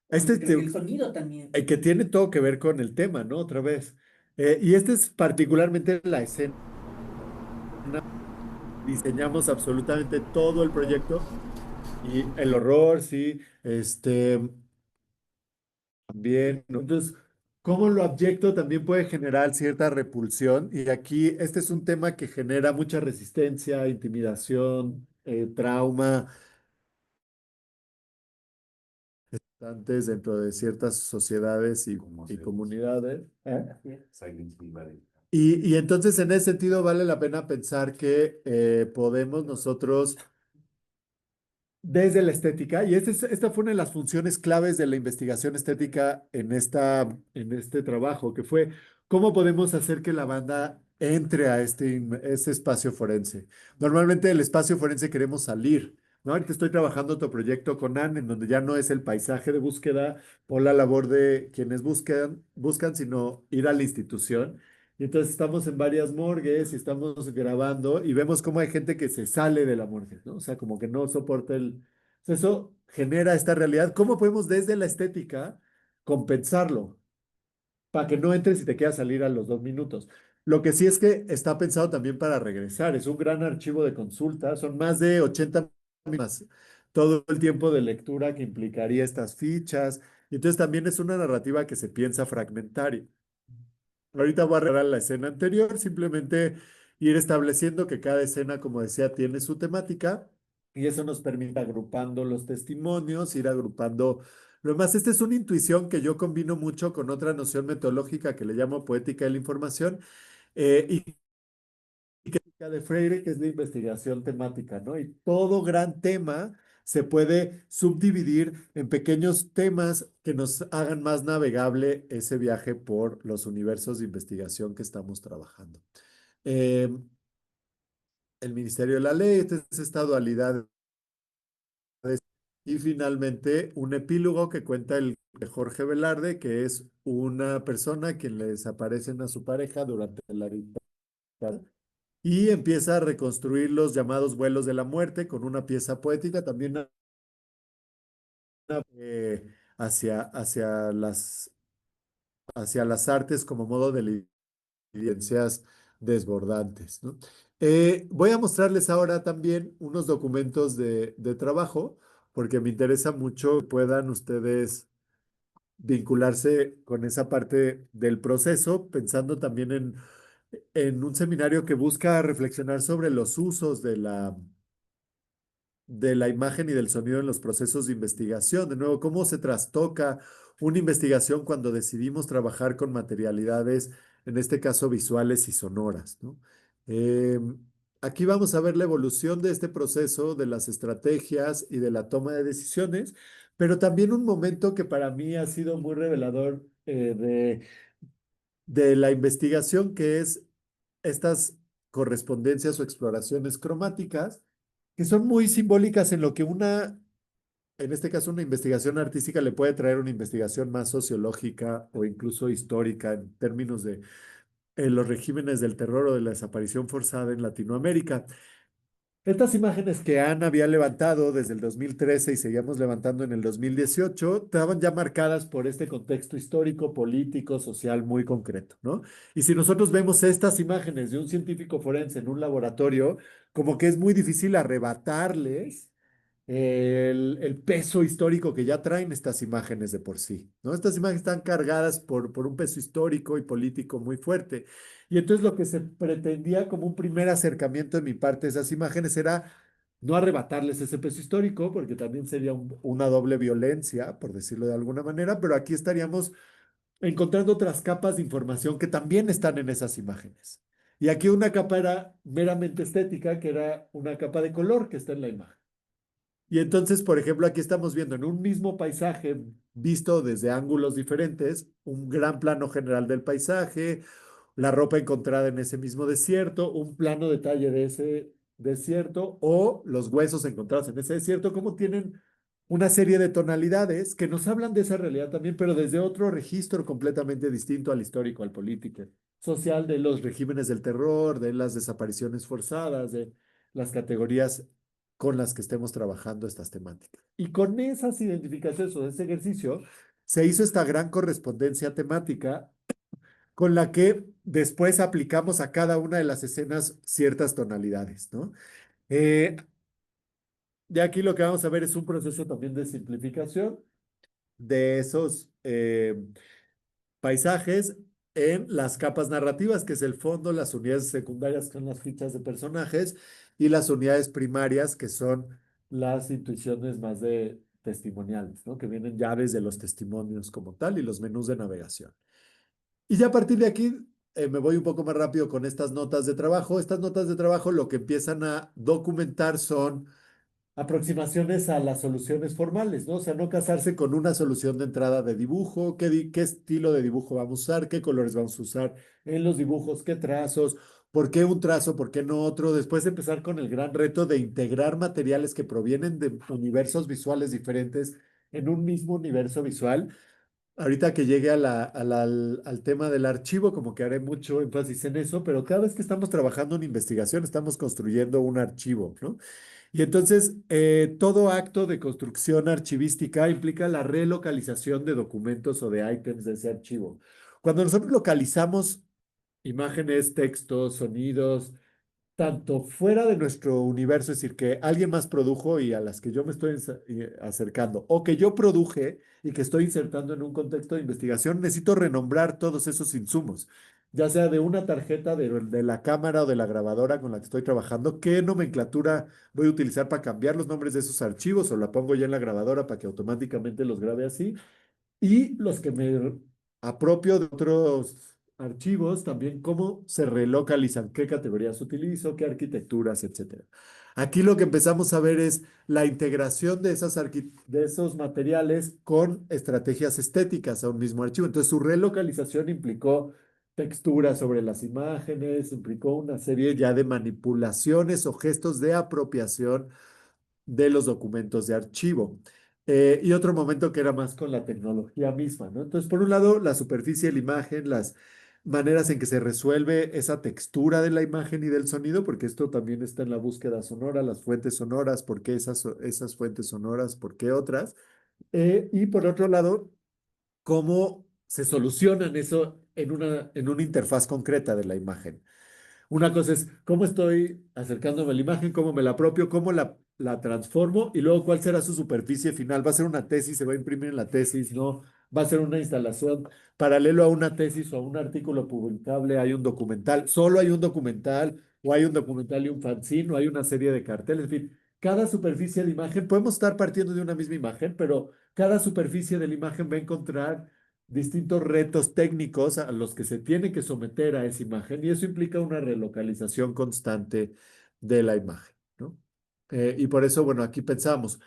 Este
Creo que
te-
el sonido también.
que tiene todo que ver con el tema, ¿no? Otra vez. Y este es particularmente la escena. Diseñamos absolutamente todo el proyecto y el horror, sí, también, ¿no? Entonces, cómo lo abyecto también puede generar cierta repulsión. Y aquí este es un tema que genera mucha resistencia, intimidación, trauma, antes dentro de ciertas sociedades y comunidades. ¿Eh?
Así es.
Y entonces en ese sentido vale la pena pensar que podemos nosotros desde la estética, y esta fue una de las funciones claves de la investigación estética en este trabajo, que fue cómo podemos hacer que la banda entre a este espacio forense. Normalmente del espacio forense queremos salir, ¿no? Ahorita estoy trabajando otro proyecto con Anne, en donde ya no es el paisaje de búsqueda o la labor de quienes buscan, sino ir a la institución. Y entonces estamos en varias morgues y estamos grabando y vemos cómo hay gente que se sale de la morgue, ¿no? O sea, como que no soporta el... O sea, eso genera esta realidad. ¿Cómo podemos desde la estética compensarlo para que no entres y te quieras salir a los 2 minutos? Lo que sí es que está pensado también para regresar. Es un gran archivo de consulta. Son más de 80 más todo el tiempo de lectura que implicaría estas fichas. Y entonces también es una narrativa que se piensa fragmentaria. Ahorita voy a arreglar la escena anterior, simplemente ir estableciendo que cada escena, como decía, tiene su temática y eso nos permite agrupando los testimonios, ir agrupando lo demás. Esta es una intuición que yo combino mucho con otra noción metodológica que le llamo poética de la información y que es de Freire, que es la investigación temática, ¿no? Y todo gran tema se puede subdividir en pequeños temas que nos hagan más navegable ese viaje por los universos de investigación que estamos trabajando. Eh, el Ministerio de la Ley, esta es esta dualidad. Y finalmente, un epílogo que cuenta el de Jorge Velarde, que es una persona a quien le desaparecen a su pareja durante la dictadura y empieza a reconstruir los llamados vuelos de la muerte con una pieza poética también eh, hacia hacia las artes como modo de evidencias desbordantes, ¿no? Voy a mostrarles ahora también unos documentos de trabajo, porque me interesa mucho que puedan ustedes vincularse con esa parte del proceso, pensando también en un seminario que busca reflexionar sobre los usos de la imagen y del sonido en los procesos de investigación. De nuevo, cómo se trastoca una investigación cuando decidimos trabajar con materialidades, en este caso visuales y sonoras, ¿no? Eh, Aquí vamos a ver la evolución de este proceso, de las estrategias y de la toma de decisiones, pero también un momento que para mí ha sido muy revelador de la investigación, que es estas correspondencias o exploraciones cromáticas, que son muy simbólicas en lo que en este caso, una investigación artística le puede traer una investigación más sociológica o incluso histórica en términos de los regímenes del terror o de la desaparición forzada en Latinoamérica. Estas imágenes que Ana había levantado desde el 2013 y seguíamos levantando en el 2018, estaban ya marcadas por este contexto histórico, político, social muy concreto, ¿no? Y si nosotros vemos estas imágenes de un científico forense en un laboratorio, como que es muy difícil arrebatarles el peso histórico que ya traen estas imágenes de por sí, ¿no? Estas imágenes están cargadas por un peso histórico y político muy fuerte. Y entonces lo que se pretendía como un primer acercamiento de mi parte a esas imágenes era no arrebatarles ese peso histórico, porque también sería una doble violencia, por decirlo de alguna manera, pero aquí estaríamos encontrando otras capas de información que también están en esas imágenes. Y aquí una capa era meramente estética, que era una capa de color que está en la imagen. Y entonces, por ejemplo, aquí estamos viendo en un mismo paisaje, visto desde ángulos diferentes, un gran plano general del paisaje, la ropa encontrada en ese mismo desierto, un plano detalle de ese desierto o los huesos encontrados en ese desierto, como tienen una serie de tonalidades que nos hablan de esa realidad también, pero desde otro registro completamente distinto al histórico, al político, social, de los regímenes del terror, de las desapariciones forzadas, de las categorías con las que estemos trabajando estas temáticas. Y con esas identificaciones o ese ejercicio se hizo esta gran correspondencia temática con la que después aplicamos a cada una de las escenas ciertas tonalidades, ¿no? Eh, de aquí lo que vamos a ver es un proceso también de simplificación de esos paisajes en las capas narrativas, que es el fondo, las unidades secundarias, que son las fichas de personajes, y las unidades primarias, que son las intuiciones más de testimoniales, ¿no? Que vienen ya desde los testimonios como tal y los menús de navegación. Y ya a partir de aquí me voy un poco más rápido con estas notas de trabajo. Estas notas de trabajo lo que empiezan a documentar son aproximaciones a las soluciones formales, ¿no? O sea, no casarse con una solución de entrada de dibujo, qué estilo de dibujo vamos a usar, qué colores vamos a usar en los dibujos, qué trazos, por qué un trazo, por qué no otro. Después empezar con el gran reto de integrar materiales que provienen de universos visuales diferentes en un mismo universo visual. Ahorita que llegue al tema del archivo, como que haré mucho énfasis en eso, pero cada vez que estamos trabajando en investigación, estamos construyendo un archivo, ¿no? Y entonces, todo acto de construcción archivística implica la relocalización de documentos o de ítems de ese archivo. Cuando nosotros localizamos imágenes, textos, sonidos, tanto fuera de nuestro universo, es decir, que alguien más produjo y a las que yo me estoy acercando, o que yo produje y que estoy insertando en un contexto de investigación, necesito renombrar todos esos insumos, ya sea de una tarjeta de la cámara o de la grabadora con la que estoy trabajando, qué nomenclatura voy a utilizar para cambiar los nombres de esos archivos o la pongo ya en la grabadora para que automáticamente los grabe así. Y los que me apropio de otros archivos, también cómo se relocalizan, qué categorías utilizo, qué arquitecturas, etcétera. Aquí lo que empezamos a ver es la integración de de esos materiales con estrategias estéticas a un mismo archivo. Entonces, su relocalización implicó texturas sobre las imágenes, implicó una serie ya de manipulaciones o gestos de apropiación de los documentos de archivo. Y otro momento que era más con la tecnología misma, ¿no? Entonces, por un lado, la superficie de la imagen, las maneras en que se resuelve esa textura de la imagen y del sonido, porque esto también está en la búsqueda sonora, las fuentes sonoras, por qué esas fuentes sonoras, por qué otras. Y por otro lado, cómo se solucionan eso en una interfaz concreta de la imagen. Una cosa es cómo estoy acercándome a la imagen, cómo me la apropio, cómo la transformo y luego cuál será su superficie final. ¿Va a ser una tesis? ¿Se va a imprimir en la tesis? ¿No? ¿Va a ser una instalación? Paralelo a una tesis o a un artículo publicable hay un documental. ¿Solo hay un documental? ¿O hay un documental y un fanzine? ¿O hay una serie de carteles? En fin, cada superficie de imagen, podemos estar partiendo de una misma imagen, pero cada superficie de la imagen va a encontrar distintos retos técnicos a los que se tiene que someter a esa imagen y eso implica una relocalización constante de la imagen, ¿no? Y por eso, bueno, aquí pensamos,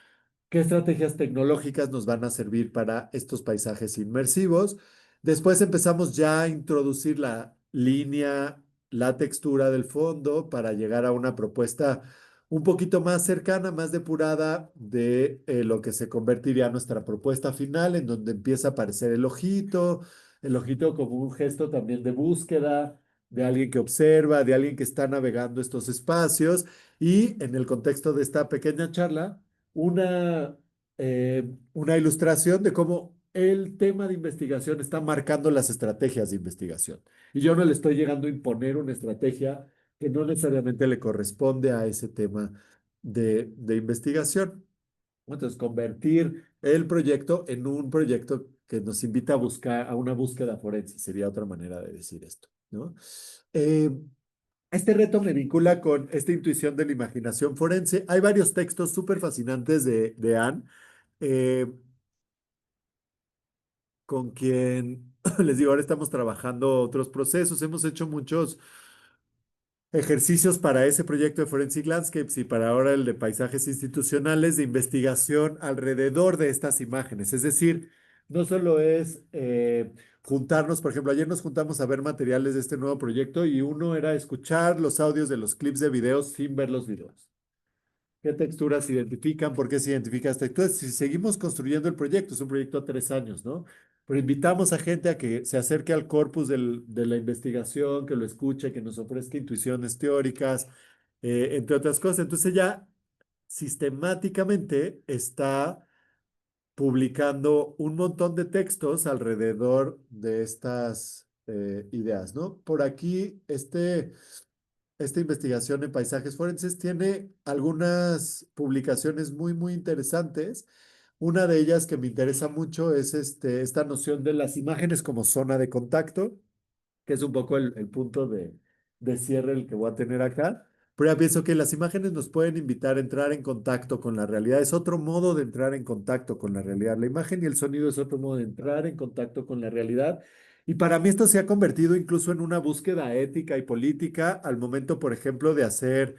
¿qué estrategias tecnológicas nos van a servir para estos paisajes inmersivos? Después empezamos ya a introducir la línea, la textura del fondo para llegar a una propuesta un poquito más cercana, más depurada de lo que se convertiría en nuestra propuesta final, en donde empieza a aparecer el ojito como un gesto también de búsqueda, de alguien que observa, de alguien que está navegando estos espacios. Y en el contexto de esta pequeña charla, una ilustración de cómo el tema de investigación está marcando las estrategias de investigación. Y yo no le estoy llegando a imponer una estrategia que no necesariamente le corresponde a ese tema de investigación. Entonces, convertir el proyecto en un proyecto que nos invita a buscar, a una búsqueda forense, sería otra manera de decir esto, ¿no? Eh, este reto me vincula con esta intuición de la imaginación forense. Hay varios textos súper fascinantes de Anne, eh, con quien les digo, ahora estamos trabajando otros procesos. Hemos hecho muchos ejercicios para ese proyecto de Forensic Landscapes y para ahora el de paisajes institucionales de investigación alrededor de estas imágenes. Es decir, no solo es juntarnos, por ejemplo, ayer nos juntamos a ver materiales de este nuevo proyecto y uno era escuchar los audios de los clips de videos sin ver los videos. ¿Qué texturas se identifican? ¿Por qué se identifica esta? Entonces, si seguimos construyendo el proyecto, es un proyecto a 3 años, ¿no? Pero invitamos a gente a que se acerque al corpus de la investigación, que lo escuche, que nos ofrezca intuiciones teóricas, entre otras cosas. Entonces ya sistemáticamente está publicando un montón de textos alrededor de estas ideas, ¿no? Por aquí, esta investigación en paisajes forenses tiene algunas publicaciones muy, muy interesantes. Una de ellas que me interesa mucho es esta noción de las imágenes como zona de contacto, que es un poco el punto de cierre el que voy a tener acá. Pero ya pienso que las imágenes nos pueden invitar a entrar en contacto con la realidad. Es otro modo de entrar en contacto con la realidad. La imagen y el sonido es otro modo de entrar en contacto con la realidad. Y para mí esto se ha convertido incluso en una búsqueda ética y política al momento, por ejemplo, de hacer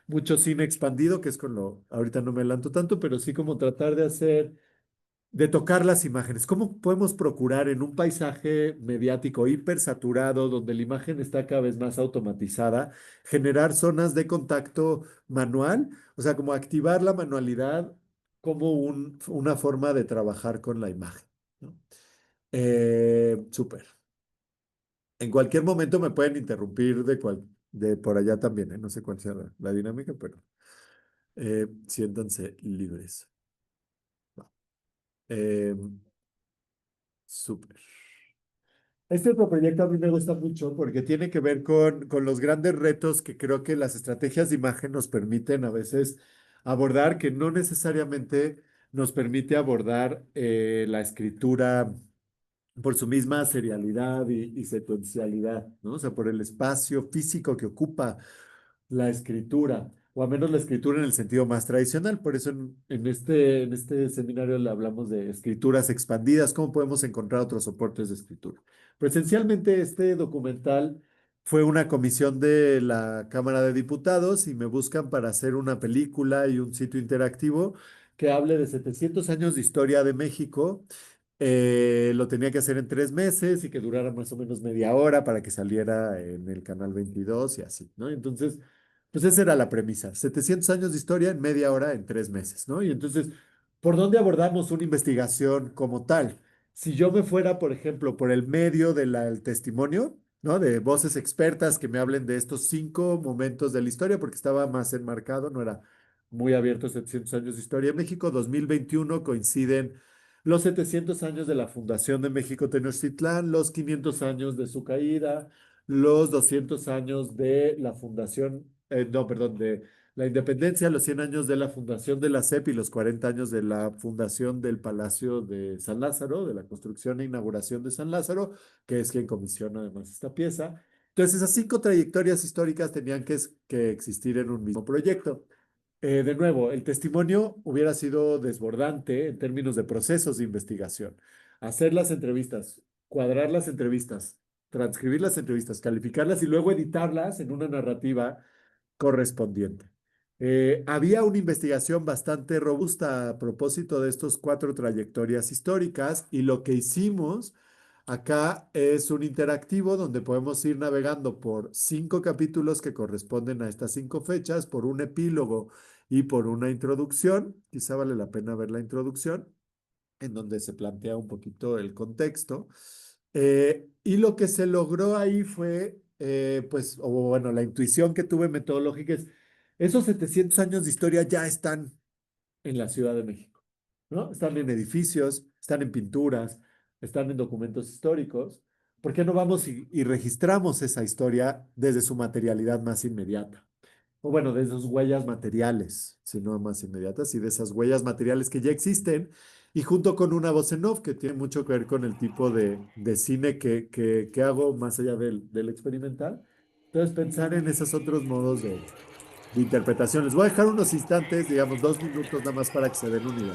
mucho cine expandido, que es con lo, ahorita no me adelanto tanto, pero sí como tratar de tocar las imágenes. ¿Cómo podemos procurar en un paisaje mediático hipersaturado, donde la imagen está cada vez más automatizada, generar zonas de contacto manual? O sea, como activar la manualidad como una forma de trabajar con la imagen, ¿no? Súper. En cualquier momento me pueden interrumpir de por allá también, ¿eh? No sé cuál sea la dinámica, pero siéntanse libres. Va. Eh, Súper. Este otro proyecto a mí me gusta mucho porque tiene que ver con los grandes retos que creo que las estrategias de imagen nos permiten a veces abordar, que no necesariamente nos permite abordar la escritura por su misma serialidad y secuencialidad, ¿no? O sea, por el espacio físico que ocupa la escritura, o al menos la escritura en el sentido más tradicional. Por eso en este seminario le hablamos de escrituras expandidas, cómo podemos encontrar otros soportes de escritura. Pero esencialmente este documental fue una comisión de la Cámara de Diputados y me buscan para hacer una película y un sitio interactivo que hable de 700 años de historia de México. Lo tenía que hacer en 3 meses y que durara más o menos media hora para que saliera en el canal 22 y así, ¿no? Entonces, pues esa era la premisa, 700 años de historia en media hora en 3 meses, ¿no? Y entonces, ¿por dónde abordamos una investigación como tal? Si yo me fuera, por ejemplo, por el medio del testimonio, ¿no? De voces expertas que me hablen de estos 5 momentos de la historia, porque estaba más enmarcado, no era muy abierto 700 años de historia. En México 2021 coinciden los 700 años de la fundación de México Tenochtitlán, los 500 años de su caída, los 200 años de la fundación, no, perdón, de la independencia, los 100 años de la fundación de la SEP y los 40 años de la fundación del Palacio de San Lázaro, de la construcción e inauguración de San Lázaro, que es quien comisiona además esta pieza. Entonces, esas 5 trayectorias históricas tenían que existir en un mismo proyecto. De nuevo, el testimonio hubiera sido desbordante en términos de procesos de investigación. Hacer las entrevistas, cuadrar las entrevistas, transcribir las entrevistas, calificarlas y luego editarlas en una narrativa correspondiente. Había una investigación bastante robusta a propósito de estos 4 trayectorias históricas y lo que hicimos acá es un interactivo donde podemos ir navegando por 5 capítulos que corresponden a estas 5 fechas, por un epílogo y por una introducción. Quizá vale la pena ver la introducción, en donde se plantea un poquito el contexto. Y lo que se logró ahí fue, pues, o bueno, la intuición que tuve metodológica es, esos 700 años de historia ya están en la Ciudad de México, ¿no? Están en edificios, están en pinturas, están en documentos históricos. ¿Por qué no vamos y registramos esa historia desde su materialidad más inmediata? O bueno, de esas huellas materiales, si no más inmediatas, y de esas huellas materiales que ya existen, y junto con una voz en off que tiene mucho que ver con el tipo de cine que hago más allá del experimental. Entonces, pensar en esos otros modos de interpretación. Les voy a dejar unos instantes, digamos 2 minutos nada más para que se den una idea.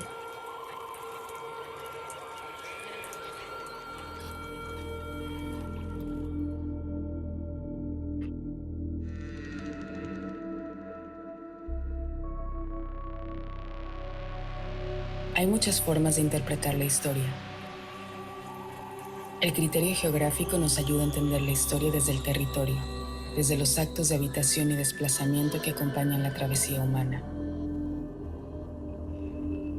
Hay muchas formas de interpretar la historia. El criterio geográfico nos ayuda a entender la historia desde el territorio, desde los actos de habitación y desplazamiento que acompañan la travesía humana.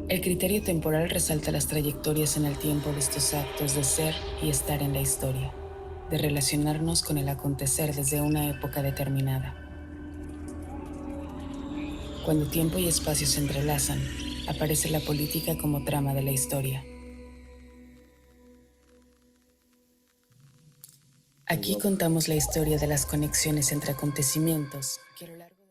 El criterio temporal resalta las trayectorias en el tiempo de estos actos de ser y estar en la historia, de relacionarnos con el acontecer desde una época determinada. Cuando tiempo y espacio se entrelazan, aparece la política como trama de la historia. Aquí contamos la historia de las conexiones entre acontecimientos que a lo largo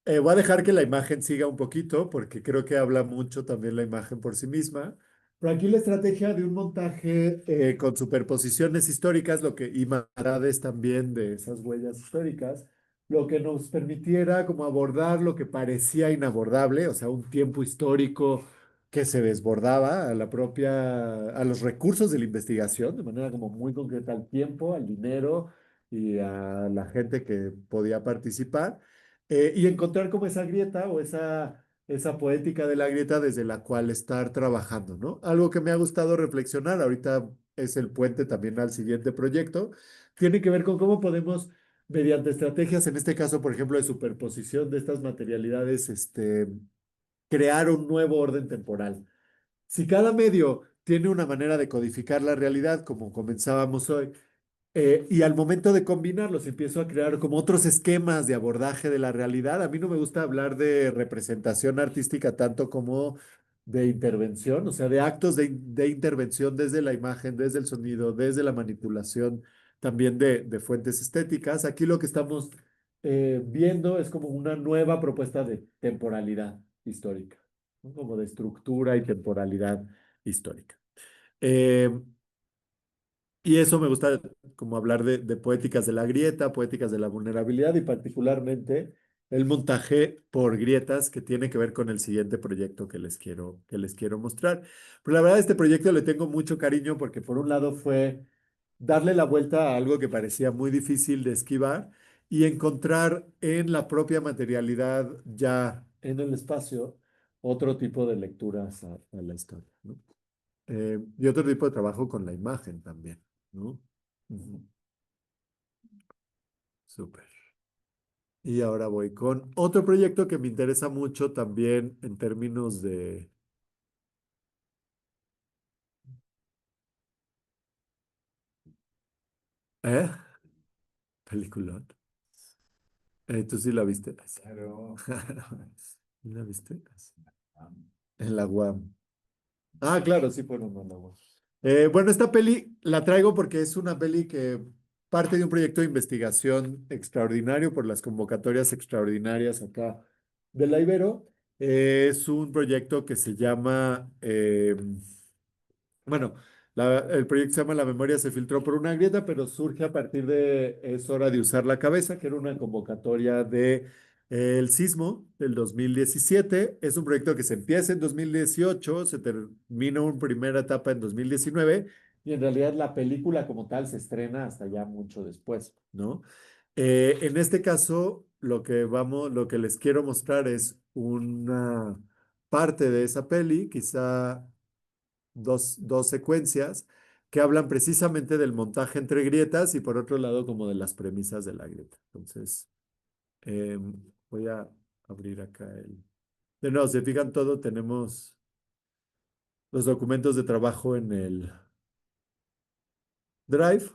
de los...
Voy a dejar que la imagen siga un poquito porque creo que habla mucho también la imagen por sí misma. Pero aquí la estrategia de un montaje con superposiciones históricas, lo que y marades también de esas huellas históricas, lo que nos permitiera como abordar lo que parecía inabordable, o sea, un tiempo histórico que se desbordaba a la propia, a los recursos de la investigación, de manera como muy concreta al tiempo, al dinero y a la gente que podía participar y encontrar como esa grieta o esa poética de la grieta desde la cual estar trabajando, ¿no? Algo que me ha gustado reflexionar, ahorita es el puente también al siguiente proyecto, tiene que ver con cómo podemos, mediante estrategias, en este caso, por ejemplo, de superposición de estas materialidades, crear un nuevo orden temporal. Si cada medio tiene una manera de codificar la realidad, como comenzábamos hoy, y al momento de combinarlos, empiezo a crear como otros esquemas de abordaje de la realidad. A mí no me gusta hablar de representación artística tanto como de intervención, o sea, de actos de intervención desde la imagen, desde el sonido, desde la manipulación también de fuentes estéticas. Aquí lo que estamos viendo es como una nueva propuesta de temporalidad histórica, ¿no? Como de estructura y temporalidad histórica. Eh, y eso me gusta como hablar de poéticas de la grieta, poéticas de la vulnerabilidad y particularmente el montaje por grietas que tiene que ver con el siguiente proyecto que les quiero mostrar. Pero la verdad este proyecto le tengo mucho cariño porque por un lado fue darle la vuelta a algo que parecía muy difícil de esquivar y encontrar en la propia materialidad ya en el espacio otro tipo de lecturas a la historia, ¿no? Y otro tipo de trabajo con la imagen también, ¿no? Ujú. Súper. Y ahora voy con otro proyecto que me interesa mucho también en términos de... ¿Eh? Película. ¿Tú sí la viste? Claro. ¿La viste? En la UAM. Ah, claro, sí, fueron en la UAM. Bueno, esta peli la traigo porque es una peli que parte de un proyecto de investigación extraordinario por las convocatorias extraordinarias acá de la Ibero. Es un proyecto que se llama, bueno, el proyecto se llama La memoria se filtró por una grieta, pero surge a partir de Es hora de usar la cabeza, que era una convocatoria de el sismo del 2017. Es un proyecto que se empieza en 2018, se termina una primera etapa en 2019 y en realidad la película como tal se estrena hasta ya mucho después, ¿no? En este caso, lo que les quiero mostrar es una parte de esa peli, quizá dos secuencias que hablan precisamente del montaje entre grietas y por otro lado como de las premisas de la grieta. Entonces, voy a abrir acá el... De nuevo, si fijan todo, tenemos los documentos de trabajo en el Drive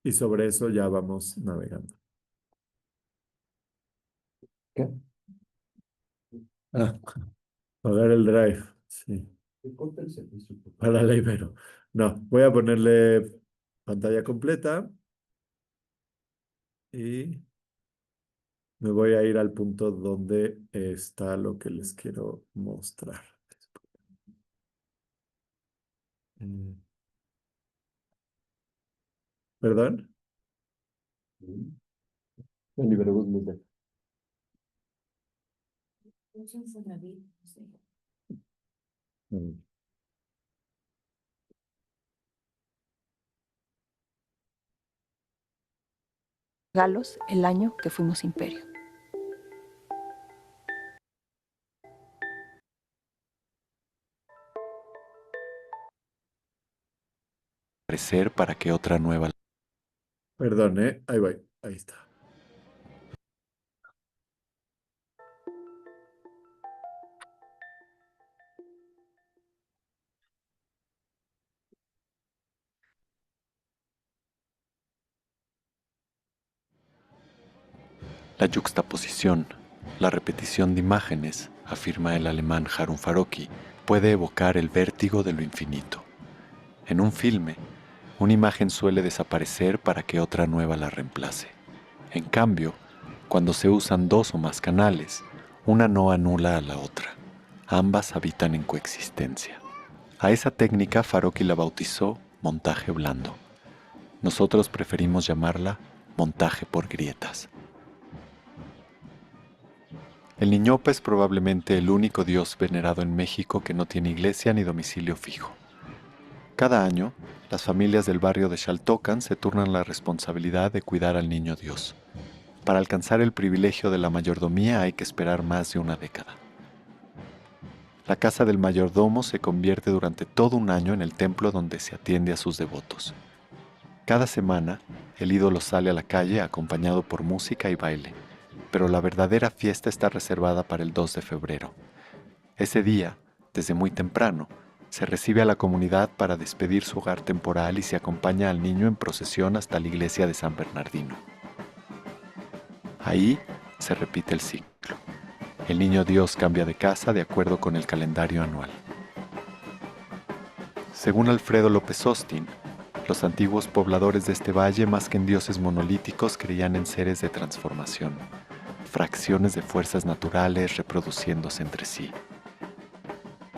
y sobre eso ya vamos navegando. ¿Qué? Ah, pagar el Drive, sí. Para la Ibero. No, voy a ponerle pantalla completa y me voy a ir al punto donde está lo que les quiero mostrar. Mm, ¿Perdón? El Iberobús Luce. Mm.
Galos el año que fuimos imperio.
Crecer para que otra nueva...
Perdón, ¿eh? Ahí voy. Ahí está.
La yuxtaposición, la repetición de imágenes, afirma el alemán Harun Farocki, puede evocar el vértigo de lo infinito. En un filme, una imagen suele desaparecer para que otra nueva la reemplace. En cambio, cuando se usan dos o más canales, una no anula a la otra. Ambas habitan en coexistencia. A esa técnica Farocki la bautizó montaje blando. Nosotros preferimos llamarla montaje por grietas. El Niñopa es probablemente el único dios venerado en México que no tiene iglesia ni domicilio fijo. Cada año, las familias del barrio de Xaltocan se turnan la responsabilidad de cuidar al niño Dios. Para alcanzar el privilegio de la mayordomía hay que esperar más de una década. La casa del mayordomo se convierte durante todo un año en el templo donde se atiende a sus devotos. Cada semana, el ídolo sale a la calle acompañado por música y baile, pero la verdadera fiesta está reservada para el 2 de febrero. Ese día, desde muy temprano, se recibe a la comunidad para despedir su hogar temporal y se acompaña al niño en procesión hasta la iglesia de San Bernardino. Ahí se repite el ciclo. El niño Dios cambia de casa de acuerdo con el calendario anual. Según Alfredo López Austin, los antiguos pobladores de este valle, más que en dioses monolíticos, creían en seres de transformación, fracciones de fuerzas naturales reproduciéndose entre sí.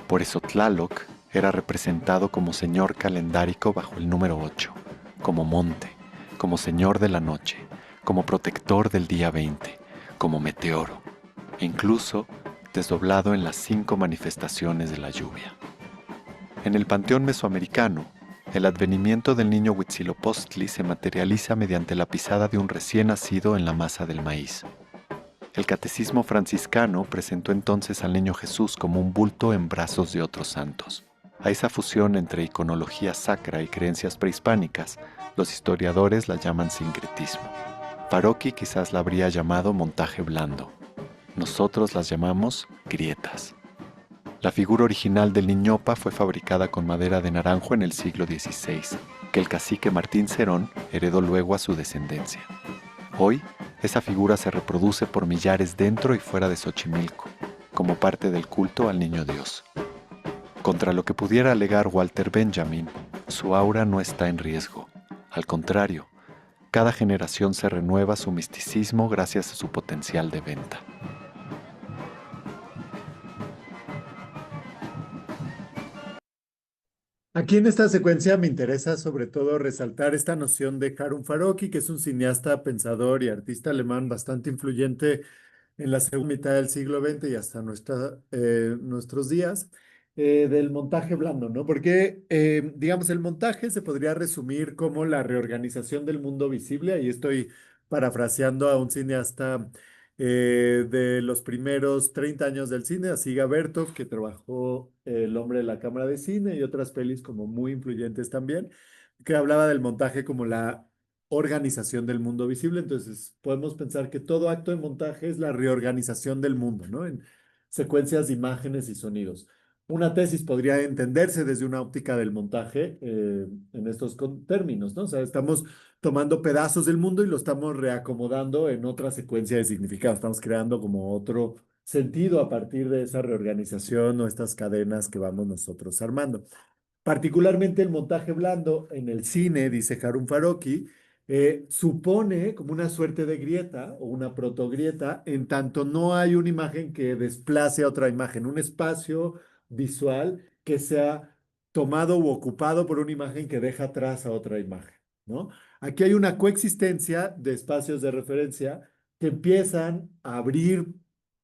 Por eso Tlaloc era representado como señor calendárico bajo el número 8, como monte, como señor de la noche, como protector del día 20, como meteoro, e incluso desdoblado en las 5 manifestaciones de la lluvia. En el panteón mesoamericano, el advenimiento del niño Huitzilopochtli se materializa mediante la pisada de un recién nacido en la masa del maíz. El catecismo franciscano presentó entonces al niño Jesús como un bulto en brazos de otros santos. A esa fusión entre iconología sacra y creencias prehispánicas, los historiadores la llaman sincretismo. Farocki quizás la habría llamado montaje blando. Nosotros las llamamos grietas. La figura original del Niñopa fue fabricada con madera de naranjo en el siglo XVI, que el cacique Martín Cerón heredó luego a su descendencia. Hoy, esa figura se reproduce por millares dentro y fuera de Xochimilco, como parte del culto al Niño Dios. Contra lo que pudiera alegar Walter Benjamin, su aura no está en riesgo. Al contrario, cada generación se renueva su misticismo gracias a su potencial de venta.
Aquí en esta secuencia me interesa sobre todo resaltar esta noción de Harun Farocki, que es un cineasta, pensador y artista alemán bastante influyente en la segunda mitad del siglo XX y hasta nuestros días, del montaje blando, ¿no? Porque, digamos, el montaje se podría resumir como la reorganización del mundo visible. Ahí estoy parafraseando a un cineasta de los primeros 30 años del cine, a Siga Bertov, que trabajó El hombre de la cámara de cine y otras pelis como muy influyentes también, que hablaba del montaje como la organización del mundo visible. Entonces, podemos pensar que todo acto de montaje es la reorganización del mundo, ¿no? En secuencias de imágenes y sonidos. Una tesis podría entenderse desde una óptica del montaje en estos términos, ¿no? O sea, estamos tomando pedazos del mundo y lo estamos reacomodando en otra secuencia de significado. Estamos creando como otro sentido a partir de esa reorganización o estas cadenas que vamos nosotros armando. Particularmente el montaje blando en el cine, dice Harun Farocki, supone como una suerte de grieta o una protogrieta, en tanto no hay una imagen que desplace a otra imagen, un espacio visual que sea tomado u ocupado por una imagen que deja atrás a otra imagen, ¿no? Aquí hay una coexistencia de espacios de referencia que empiezan a abrir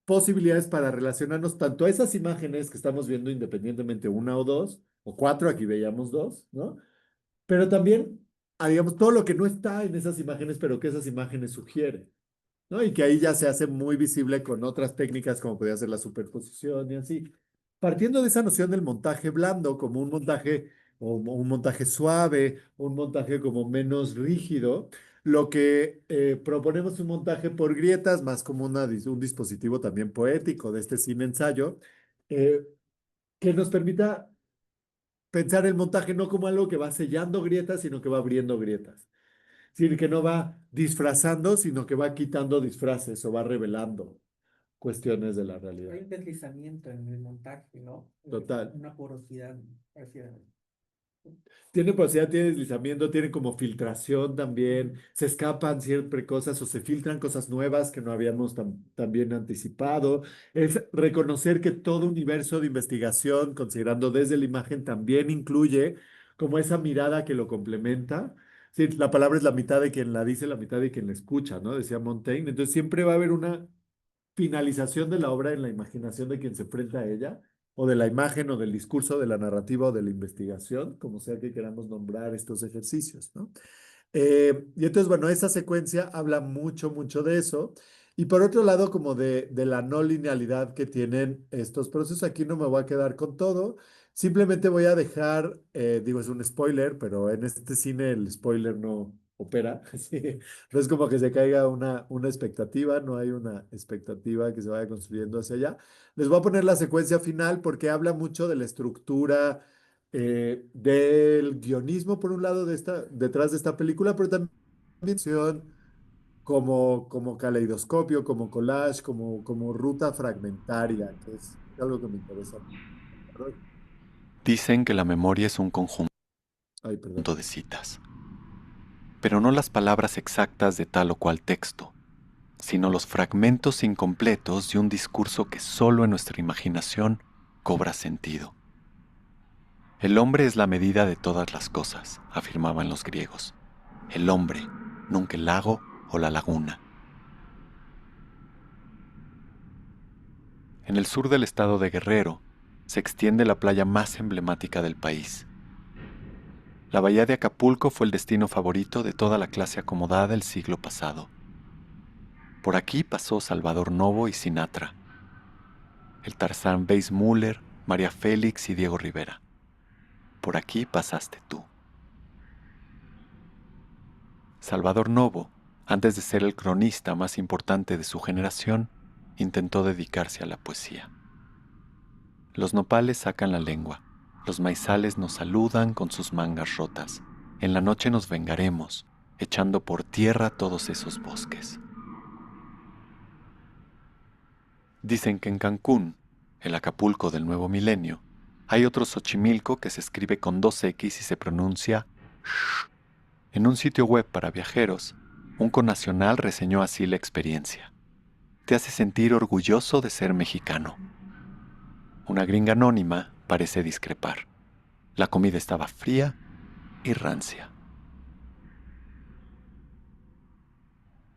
posibilidades para relacionarnos tanto a esas imágenes que estamos viendo independientemente una o dos, o cuatro, aquí veíamos dos, ¿no? Pero también a, digamos, todo lo que no está en esas imágenes, pero que esas imágenes sugieren, ¿no? Y que ahí ya se hace muy visible con otras técnicas como podría ser la superposición y así. Partiendo de esa noción del montaje blando como un montaje o un montaje suave, un montaje como menos rígido, lo que proponemos es un montaje por grietas, más como un dispositivo también poético de este cine ensayo, eh, que nos permita pensar el montaje no como algo que va sellando grietas, sino que va abriendo grietas. Es decir, que no va disfrazando, sino que va quitando disfraces o va revelando. cuestiones de la
Hay
realidad.
un deslizamiento en el montaje, ¿no?
Total.
Una porosidad parecida.
Tiene porosidad, tiene deslizamiento, tiene como filtración también, se escapan siempre cosas o se filtran cosas nuevas que no habíamos también anticipado. Es reconocer que todo universo de investigación, considerando desde la imagen, también incluye como esa mirada que lo complementa. Sí, la palabra es la mitad de quien la dice, la mitad de quien la escucha, ¿no? Decía Montaigne. Entonces siempre va a haber una finalización de la obra en la imaginación de quien se enfrenta a ella, o de la imagen, o del discurso, de la narrativa, o de la investigación, como sea que queramos nombrar estos ejercicios, ¿no? Y entonces, bueno, esa secuencia habla mucho, mucho de eso. Y por otro lado, como de la no linealidad que tienen estos procesos, aquí no me voy a quedar con todo. Simplemente voy a dejar, digo, es un spoiler, pero en este cine el spoiler no opera. Sí. No es como que se caiga una expectativa, no hay una expectativa que se vaya construyendo hacia allá. Les voy a poner la secuencia final porque habla mucho de la estructura del guionismo, por un lado, detrás de esta película, pero también como caleidoscopio, como collage, como ruta fragmentaria, que es algo que me interesa mucho.
Dicen que la memoria es un conjunto
Ay, perdón.
de citas, pero no las palabras exactas de tal o cual texto, sino los fragmentos incompletos de un discurso que solo en nuestra imaginación cobra sentido. El hombre es la medida de todas las cosas, afirmaban los griegos. El hombre, nunca el lago o la laguna. En el sur del estado de Guerrero se extiende la playa más emblemática del país. La bahía de Acapulco fue el destino favorito de toda la clase acomodada del siglo pasado. Por aquí pasó Salvador Novo y Sinatra, el Tarzán Weissmuller, María Félix y Diego Rivera. Por aquí pasaste tú. Salvador Novo, antes de ser el cronista más importante de su generación, intentó dedicarse a la poesía. Los nopales sacan la lengua, los maizales nos saludan con sus mangas rotas. En la noche nos vengaremos, echando por tierra todos esos bosques. Dicen que en Cancún, el Acapulco del nuevo milenio, hay otro Xochimilco que se escribe con 2X y se pronuncia sh. En un sitio web para viajeros, un connacional reseñó así la experiencia. Te hace sentir orgulloso de ser mexicano. Una gringa anónima parece discrepar. La comida estaba fría y rancia.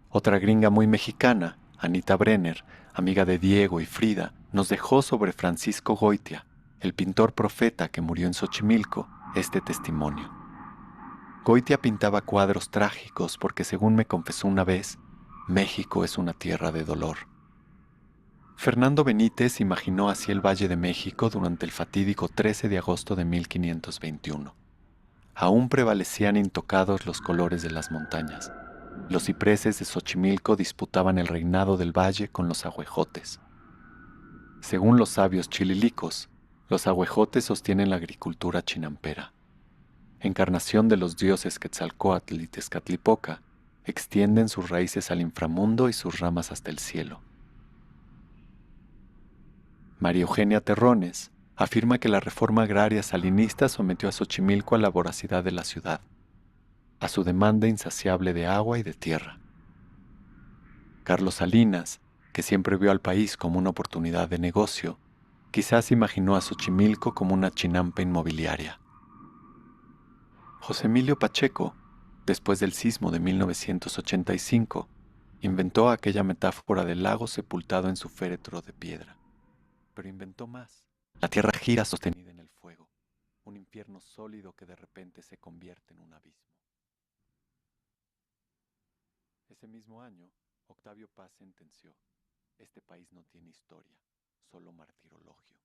Otra gringa muy mexicana, Anita Brenner, amiga de Diego y Frida, nos dejó sobre Francisco Goitia, el pintor profeta que murió en Xochimilco, este testimonio. Goitia pintaba cuadros trágicos porque, según me confesó una vez, México es una tierra de dolor. Fernando Benítez imaginó así el Valle de México durante el fatídico 13 de agosto de 1521. Aún prevalecían intocados los colores de las montañas. Los cipreses de Xochimilco disputaban el reinado del valle con los ahuejotes. Según los sabios chililicos, los ahuejotes sostienen la agricultura chinampera. Encarnación de los dioses Quetzalcóatl y Tezcatlipoca, extienden sus raíces al inframundo y sus ramas hasta el cielo. María Eugenia Terrones afirma que la reforma agraria salinista sometió a Xochimilco a la voracidad de la ciudad, a su demanda insaciable de agua y de tierra. Carlos Salinas, que siempre vio al país como una oportunidad de negocio, quizás imaginó a Xochimilco como una chinampa inmobiliaria. José Emilio Pacheco, después del sismo de 1985, inventó aquella metáfora del lago sepultado en su féretro de piedra. Pero inventó más. La tierra gira sostenida en el fuego, un infierno sólido que de repente se convierte en un abismo. Ese mismo año, Octavio Paz sentenció: este país no tiene historia, solo martirologio.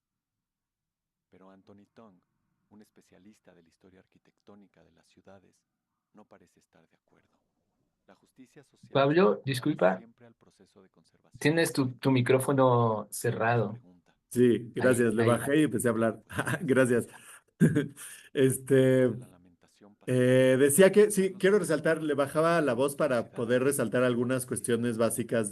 Pero Anthony Tong, un especialista de la historia arquitectónica de las ciudades, no parece estar de acuerdo. La justicia social
Pablo,
está
disculpa,
siempre al proceso de conservación.
tienes tu micrófono cerrado.
Pregunta.
Sí,
Ahí,
gracias. Le
ahí.
bajé y empecé a hablar. Gracias. Este,
La lamentación pasajera
decía que,
de
sí,
darnos
quiero
cuenta
resaltar, le bajaba la voz
de la
para
sociedad
poder resaltar
que
algunas cuestiones básicas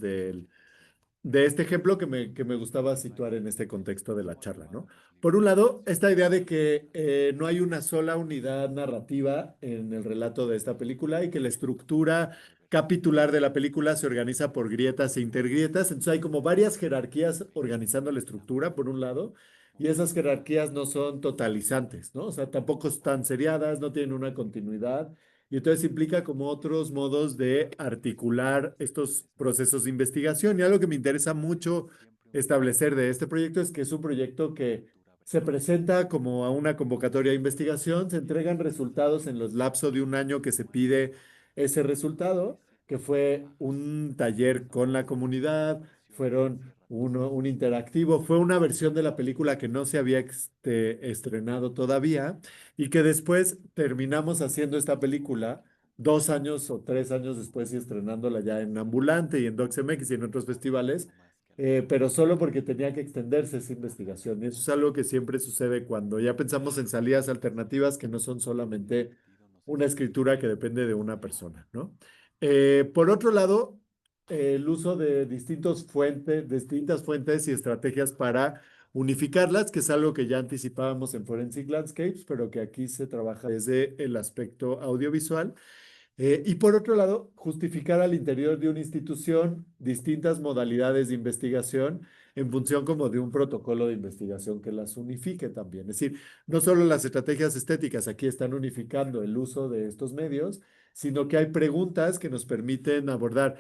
de este ejemplo que me gustaba situar en este contexto de la charla, ¿no? Por un lado, esta idea de que no hay una sola unidad narrativa en el relato de esta película y que la estructura capitular de la película se organiza por grietas e intergrietas. Entonces hay como varias jerarquías organizando la estructura, por un lado, y esas jerarquías no son totalizantes, ¿no? O sea, tampoco están seriadas, no tienen una continuidad. Y entonces implica como otros modos de articular estos procesos de investigación. Y algo que me interesa mucho establecer de este proyecto es que es un proyecto que se presenta como a una convocatoria de investigación, se entregan resultados en los lapsos de un año que se pide ese resultado, que fue un taller con la comunidad, fueron un interactivo, fue una versión de la película que no se había estrenado todavía y que después terminamos haciendo esta película 2 años o 3 años después y estrenándola ya en Ambulante y en DocsMX y en otros festivales, pero solo porque tenía que extenderse esa investigación. Y eso es algo que siempre sucede cuando ya pensamos en salidas alternativas que no son solamente una escritura que depende de una persona, ¿no? Por otro lado, el uso de distintas fuentes y estrategias para unificarlas, que es algo que ya anticipábamos en Forensic Landscapes, pero que aquí se trabaja desde el aspecto audiovisual. Y por otro lado, justificar al interior de una institución distintas modalidades de investigación en función como de un protocolo de investigación que las unifique también. Es decir, no solo las estrategias estéticas aquí están unificando el uso de estos medios, sino que hay preguntas que nos permiten abordar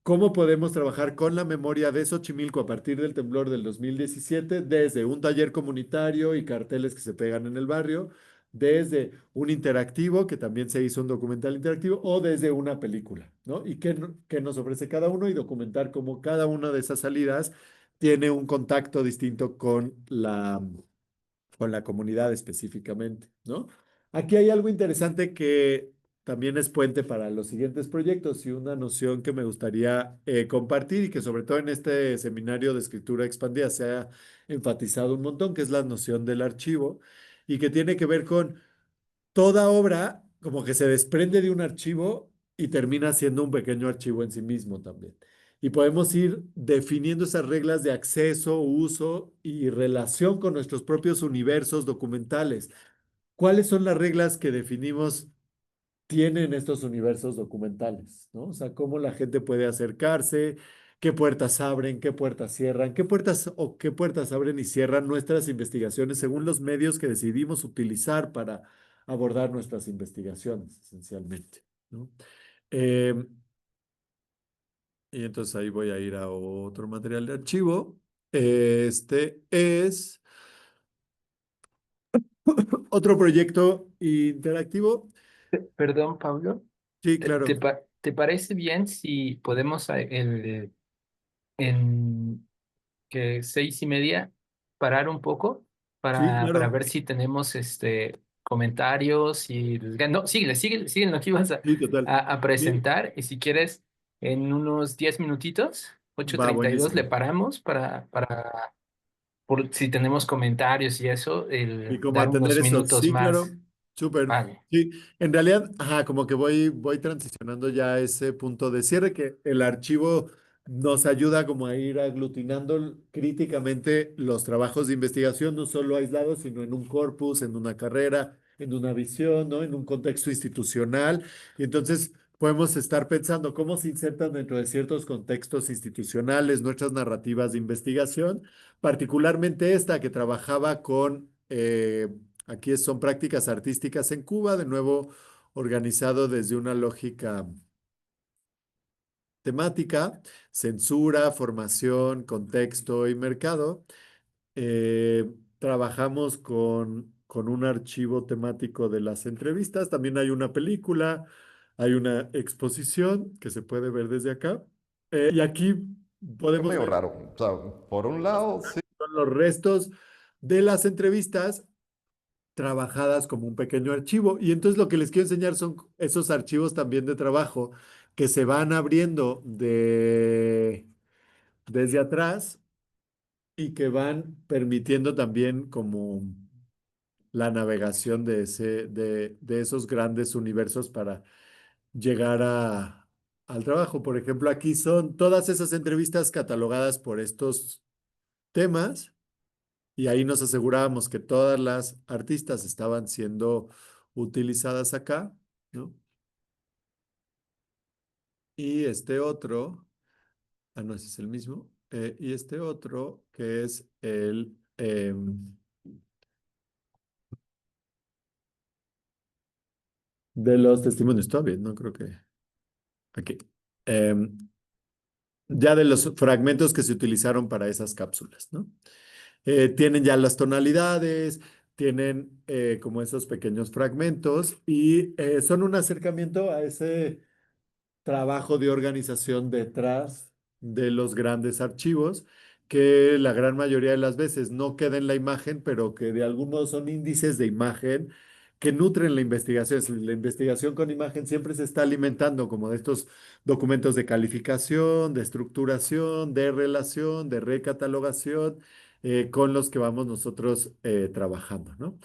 cómo podemos trabajar con la memoria de Xochimilco a partir del temblor del 2017, desde un taller comunitario y carteles que se pegan en el barrio, desde un interactivo, que también se hizo un documental interactivo, o desde una película, ¿no? Y qué nos ofrece cada uno y documentar cómo cada una de esas salidas tiene un contacto distinto con la comunidad específicamente, ¿no? Aquí hay algo interesante que también es puente para los siguientes proyectos y una noción que me gustaría compartir y que sobre todo en este seminario de escritura expandida se ha enfatizado un montón, que es la noción del archivo y que tiene que ver con toda obra como que se desprende de un archivo y termina siendo un pequeño archivo en sí mismo también. Y podemos ir definiendo esas reglas de acceso, uso y relación con nuestros propios universos documentales. ¿Cuáles son las reglas que definimos tienen estos universos documentales, ¿no? O sea, cómo la gente puede acercarse, qué puertas abren, qué puertas cierran, qué puertas abren y cierran nuestras investigaciones según los medios que decidimos utilizar para abordar nuestras investigaciones, esencialmente, ¿no? Eh, y entonces ahí voy a ir a otro material de archivo. Este es otro proyecto interactivo.
Perdón, Pablo.
Sí,
¿Te,
claro.
te parece bien si podemos en que 6:30 parar un poco
Sí,
para
claro.
ver si tenemos comentarios y no, sigue lo que ibas
Sí, total.
a
Sí,
presentar y si quieres en unos 10 minutitos, ocho
va,
treinta y dos le
buenísimo.
paramos por si tenemos comentarios y eso,
Y como
dar
atender
unos
eso,
minutos
sí,
más.
claro, súper.
Vale.
Sí, en realidad, ajá, como que voy transicionando ya a ese punto de cierre, que el archivo nos ayuda como a ir aglutinando críticamente los trabajos de investigación, no solo aislados, sino en un corpus, en una carrera, en una visión, ¿no? En un contexto institucional. Y entonces podemos estar pensando cómo se insertan dentro de ciertos contextos institucionales nuestras narrativas de investigación, particularmente esta que trabajaba con, aquí son prácticas artísticas en Cuba, de nuevo organizado desde una lógica temática, censura, formación, contexto y mercado. Trabajamos con un archivo temático de las entrevistas, también hay una película, hay una exposición que se puede ver desde acá. Y aquí
Es
podemos
medio
ver
raro. O sea, por un lado, sí.
son los restos de las entrevistas trabajadas como un pequeño archivo. Y entonces lo que les quiero enseñar son esos archivos también de trabajo que se van abriendo desde atrás y que van permitiendo también como la navegación de esos grandes universos para llegar al trabajo. Por ejemplo, aquí son todas esas entrevistas catalogadas por estos temas y ahí nos asegurábamos que todas las artistas estaban siendo utilizadas acá, ¿no? Y este otro, no, ese es el mismo, y este otro que es el de los testimonios, todavía, no creo que aquí. Em, ya de los fragmentos que se utilizaron para esas cápsulas, ¿no? Tienen ya las tonalidades, tienen como esos pequeños fragmentos y son un acercamiento a ese trabajo de organización detrás de los grandes archivos, que la gran mayoría de las veces no queda en la imagen, pero que de algún modo son índices de imagen que nutren la investigación. La investigación con imagen siempre se está alimentando como de estos documentos de calificación, de estructuración, de relación, de recatalogación, con los que vamos nosotros trabajando, ¿no?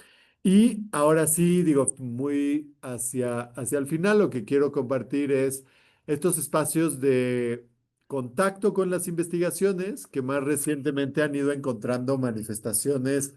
Y ahora sí, digo, muy hacia el final, lo que quiero compartir es estos espacios de contacto con las investigaciones que más recientemente han ido encontrando manifestaciones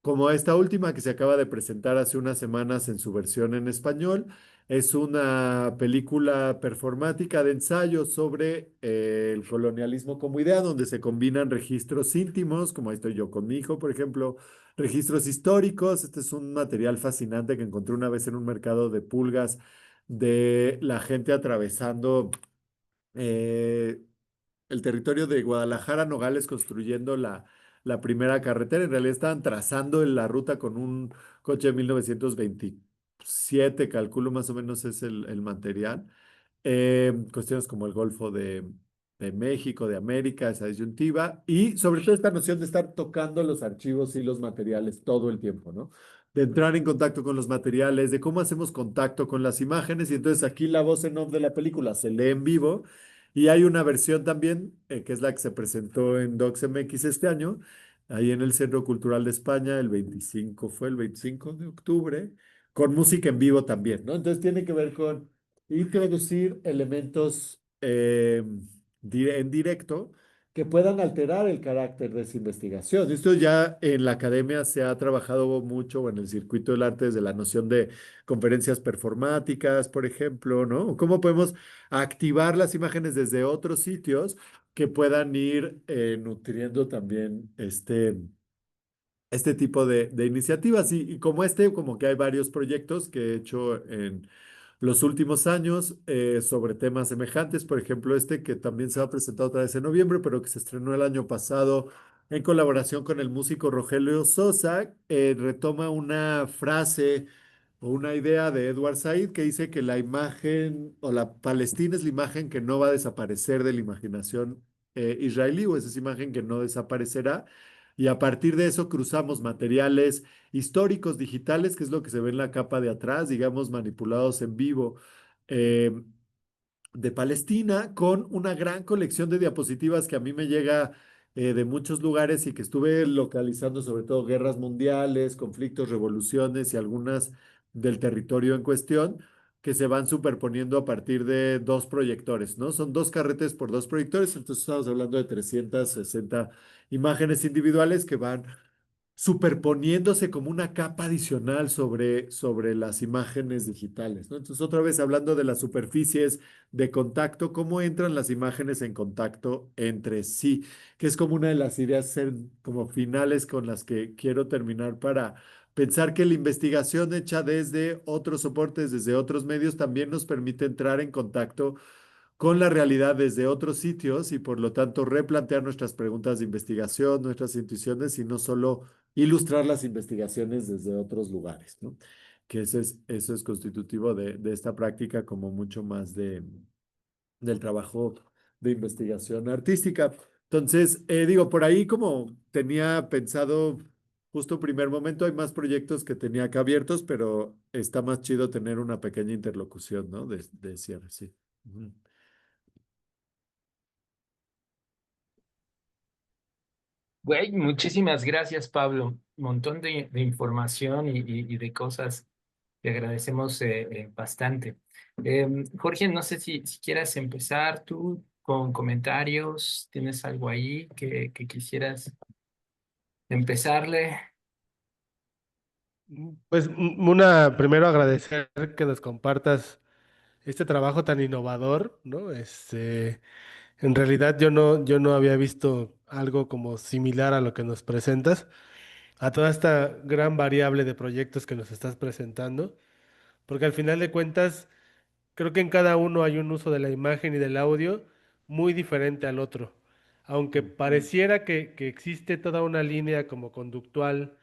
como esta última que se acaba de presentar hace unas semanas en su versión en español. Es una película performática de ensayo sobre el colonialismo como idea, donde se combinan registros íntimos, como ahí estoy yo con mi hijo, por ejemplo, registros históricos. Este es un material fascinante que encontré una vez en un mercado de pulgas de la gente atravesando eh, el territorio de Guadalajara a Nogales construyendo la primera carretera. En realidad estaban trazando en la ruta con un coche de 1927, calculo más o menos es el material. Cuestiones como el Golfo de México, de América, esa disyuntiva, y sobre todo esta noción de estar tocando los archivos y los materiales todo el tiempo, ¿no? De entrar en contacto con los materiales, de cómo hacemos contacto con las imágenes, y entonces aquí la voz en off de la película se lee en vivo, y hay una versión también, que es la que se presentó en DocsMX este año, ahí en el Centro Cultural de España, el 25 de octubre, con música en vivo también, ¿no? Entonces tiene que ver con introducir elementos en directo que puedan alterar el carácter de esa investigación. Esto ya en la academia se ha trabajado mucho, o en el circuito del arte, desde la noción de conferencias performáticas, por ejemplo, ¿no? O cómo podemos activar las imágenes desde otros sitios que puedan ir nutriendo también este tipo de iniciativas. Y como como que hay varios proyectos que he hecho en los últimos años sobre temas semejantes. Por ejemplo, este que también se va a presentar otra vez en noviembre, pero que se estrenó el año pasado en colaboración con el músico Rogelio Sosa, retoma una frase o una idea de Edward Said que dice que la imagen o la Palestina es la imagen que no va a desaparecer de la imaginación israelí, o es esa imagen que no desaparecerá. Y a partir de eso cruzamos materiales históricos digitales, que es lo que se ve en la capa de atrás, digamos, manipulados en vivo, eh, de Palestina, con una gran colección de diapositivas que a mí me llega de muchos lugares y que estuve localizando, sobre todo guerras mundiales, conflictos, revoluciones y algunas del territorio en cuestión, que se van superponiendo a partir de dos proyectores, ¿no? Son dos carretes por dos proyectores, entonces estamos hablando de 360 imágenes individuales que van superponiéndose como una capa adicional sobre las imágenes digitales, ¿no? Entonces, otra vez hablando de las superficies de contacto, cómo entran las imágenes en contacto entre sí, que es como una de las ideas como finales con las que quiero terminar para pensar que la investigación hecha desde otros soportes, desde otros medios, también nos permite entrar en contacto con la realidad desde otros sitios y por lo tanto replantear nuestras preguntas de investigación, nuestras intuiciones y no solo ilustrar las investigaciones desde otros lugares, ¿no? Que eso es constitutivo de esta práctica como mucho más del trabajo de investigación artística. Entonces, digo, por ahí como tenía pensado justo primer momento, hay más proyectos que tenía acá abiertos, pero está más chido tener una pequeña interlocución, ¿no? De cierre, sí. Ujú.
Güey, muchísimas gracias, Pablo. Un montón de información y de cosas Te agradecemos bastante. Jorge, no sé si quieras empezar tú con comentarios. ¿Tienes algo ahí que quisieras empezarle?
Pues una, primero agradecer que nos compartas este trabajo tan innovador, ¿no? En realidad yo no había visto algo como similar a lo que nos presentas, a toda esta gran variable de proyectos que nos estás presentando, porque al final de cuentas creo que en cada uno hay un uso de la imagen y del audio muy diferente al otro. Aunque pareciera que existe toda una línea como conductual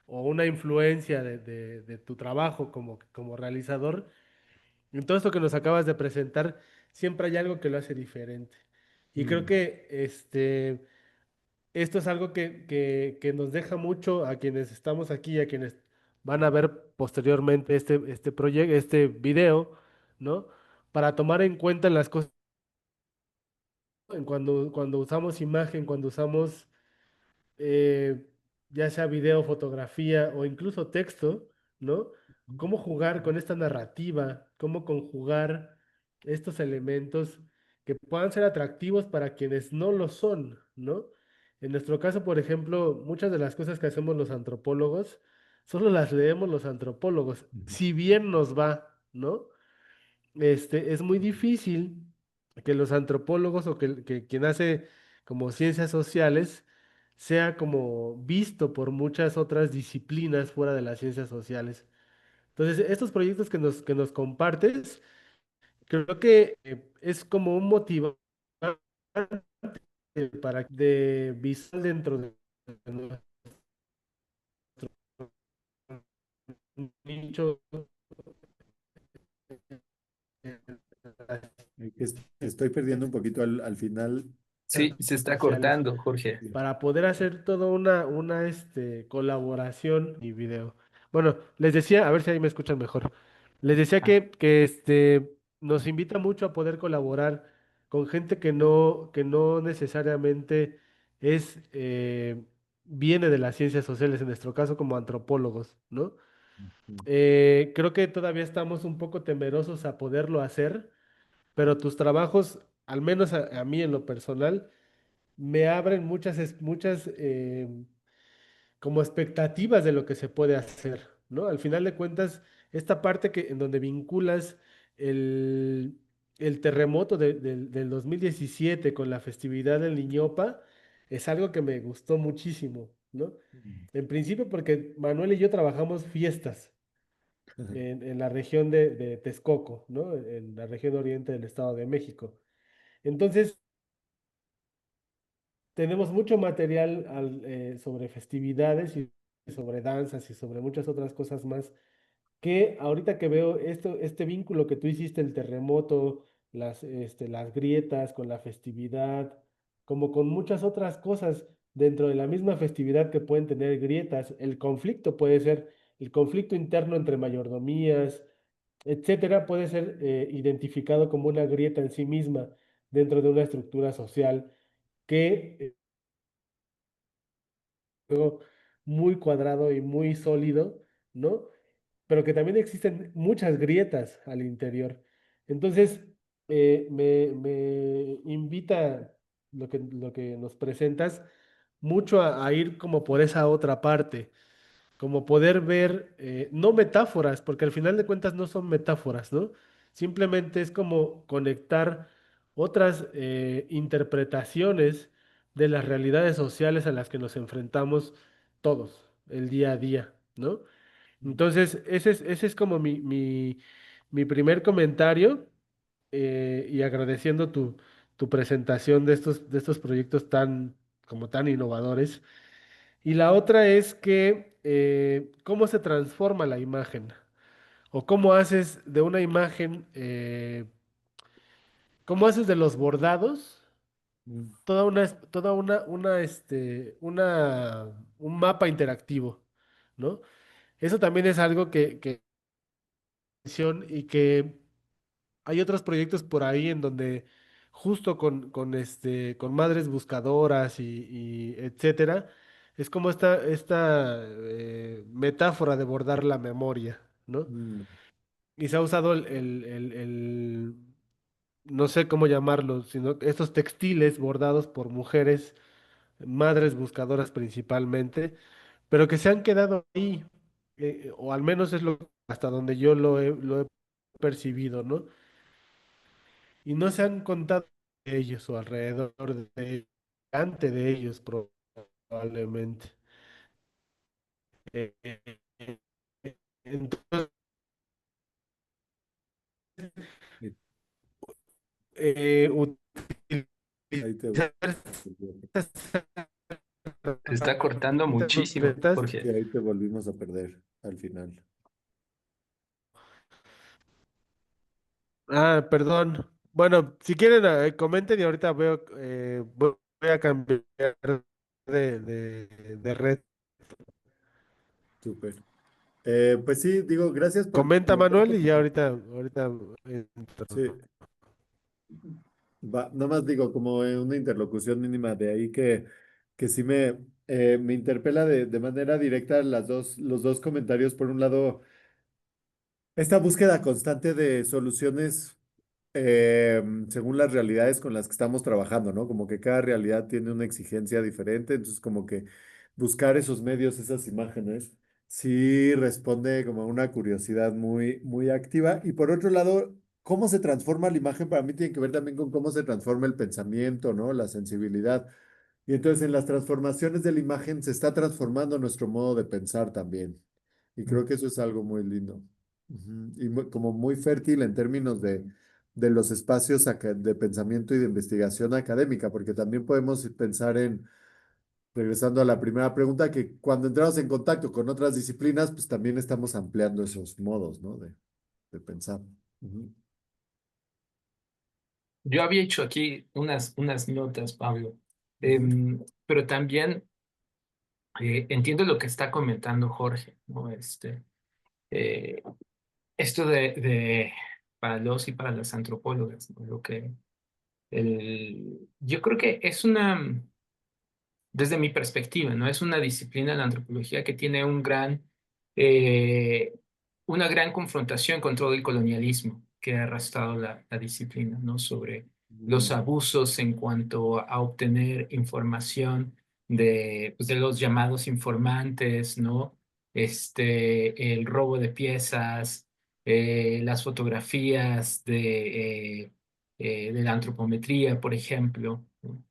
o una influencia de tu trabajo como realizador, en todo esto que nos acabas de presentar, siempre hay algo que lo hace diferente. Y creo
Mm,
que esto es algo que nos deja mucho a quienes estamos aquí y a quienes van a ver posteriormente este proyecto, este video, ¿no? Para tomar en cuenta las cosas cuando usamos imagen, cuando usamos eh, ya sea video, fotografía o incluso texto, ¿no? Cómo jugar con esta narrativa, cómo conjugar estos elementos que puedan ser atractivos para quienes no lo son, ¿no? En nuestro caso, por ejemplo, muchas de las cosas que hacemos los antropólogos, solo las leemos los antropólogos, si bien nos va, ¿no? Es muy difícil que los antropólogos o que quien hace como ciencias sociales sea como visto por muchas otras disciplinas fuera de las ciencias sociales. Entonces, estos proyectos que nos compartes, creo que es como un motivante para de visual dentro de nuestro nicho de las
estoy perdiendo un poquito al final.
Sí, se está
sociales,
cortando, Jorge.
para poder hacer toda una colaboración y video. Bueno, les decía, a ver si ahí me escuchan mejor. Les decía
Ah,
que nos invita mucho a poder colaborar con gente que no necesariamente es, viene de las ciencias sociales, en nuestro caso como antropólogos, ¿no? Creo que todavía estamos un poco temerosos a poderlo hacer, pero tus trabajos, al menos a mí en lo personal, me abren muchas como expectativas de lo que se puede hacer, ¿no? Al final de cuentas, esta parte en donde vinculas el, el terremoto del 2017 con la festividad del Niñopa es algo que me gustó muchísimo, ¿no? En principio porque Manuel y yo trabajamos fiestas en la región de Texcoco, ¿no? En la región oriente del Estado de México. Entonces, tenemos mucho material sobre festividades y sobre danzas y sobre muchas otras cosas más que ahorita que veo este vínculo que tú hiciste, el terremoto, las grietas con la festividad, como con muchas otras cosas dentro de la misma festividad que pueden tener grietas, el conflicto puede ser el conflicto interno entre mayordomías, etcétera, puede ser identificado como una grieta en sí misma dentro de una estructura social que juego muy cuadrado y muy sólido, ¿no? Pero que también existen muchas grietas al interior. Entonces, me invita lo que nos presentas mucho a ir como por esa otra parte, como poder ver, no metáforas, porque al final de cuentas no son metáforas, ¿no? Simplemente es como conectar otras interpretaciones de las realidades sociales a las que nos enfrentamos todos, el día a día, ¿no? Entonces, ese es como mi primer comentario y agradeciendo tu presentación de estos proyectos como tan innovadores. Y la otra es que cómo se transforma la imagen o cómo haces de una imagen, cómo haces de los bordados un mapa interactivo, ¿no? Eso también es algo que y que hay otros proyectos por ahí en donde justo con madres buscadoras y etcétera, es como esta metáfora de bordar la memoria, ¿no?
Mm,
Y se ha usado no sé cómo llamarlo, sino estos textiles bordados por mujeres, madres buscadoras principalmente, pero que se han quedado ahí, o al menos es lo hasta donde yo lo he percibido, ¿no? Y no se han contado de ellos o alrededor de ellos, delante de ellos probablemente. Eh, eh, entonces,
y ahí te,
utilizar estas
Se está cortando muchísimo,
herramientas.
sí,
Jorge.
ahí te volvimos a perder al final.
Ah, perdón. Bueno, si quieren, comenten y ahorita veo, voy a cambiar de red.
Súper. Pues sí, digo, gracias por
Comenta
comentar.
Manuel y ya ahorita entro.
Sí, va, nomás digo, como una interlocución mínima de ahí que sí me interpela de manera directa los dos comentarios. Por un lado, esta búsqueda constante de soluciones según las realidades con las que estamos trabajando, ¿no? Como que cada realidad tiene una exigencia diferente, entonces como que buscar esos medios, esas imágenes, sí responde como a una curiosidad muy, muy activa. Y por otro lado, cómo se transforma la imagen para mí tiene que ver también con cómo se transforma el pensamiento, ¿no? La sensibilidad. Y entonces en las transformaciones de la imagen se está transformando nuestro modo de pensar también. Y creo que eso es algo muy lindo. Ujú. Y como muy fértil en términos de los espacios de pensamiento y de investigación académica, porque también podemos pensar en, regresando a la primera pregunta, que cuando entramos en contacto con otras disciplinas, pues también estamos ampliando esos modos, ¿no? De pensar. Ujú.
Yo había hecho aquí unas notas, Pablo,
Ujú.
pero también entiendo lo que está comentando Jorge, ¿no? Eh, esto para los y para las antropólogas, ¿no? Yo creo que es desde mi perspectiva, ¿no? Es una disciplina, la antropología, que tiene eh, una gran confrontación con todo el colonialismo que ha arrastrado la disciplina, ¿no? Sobre los
Mm,
abusos en cuanto a obtener información pues, de los llamados informantes, ¿no? El robo de piezas, las fotografías de la antropometría, por ejemplo, ¿no?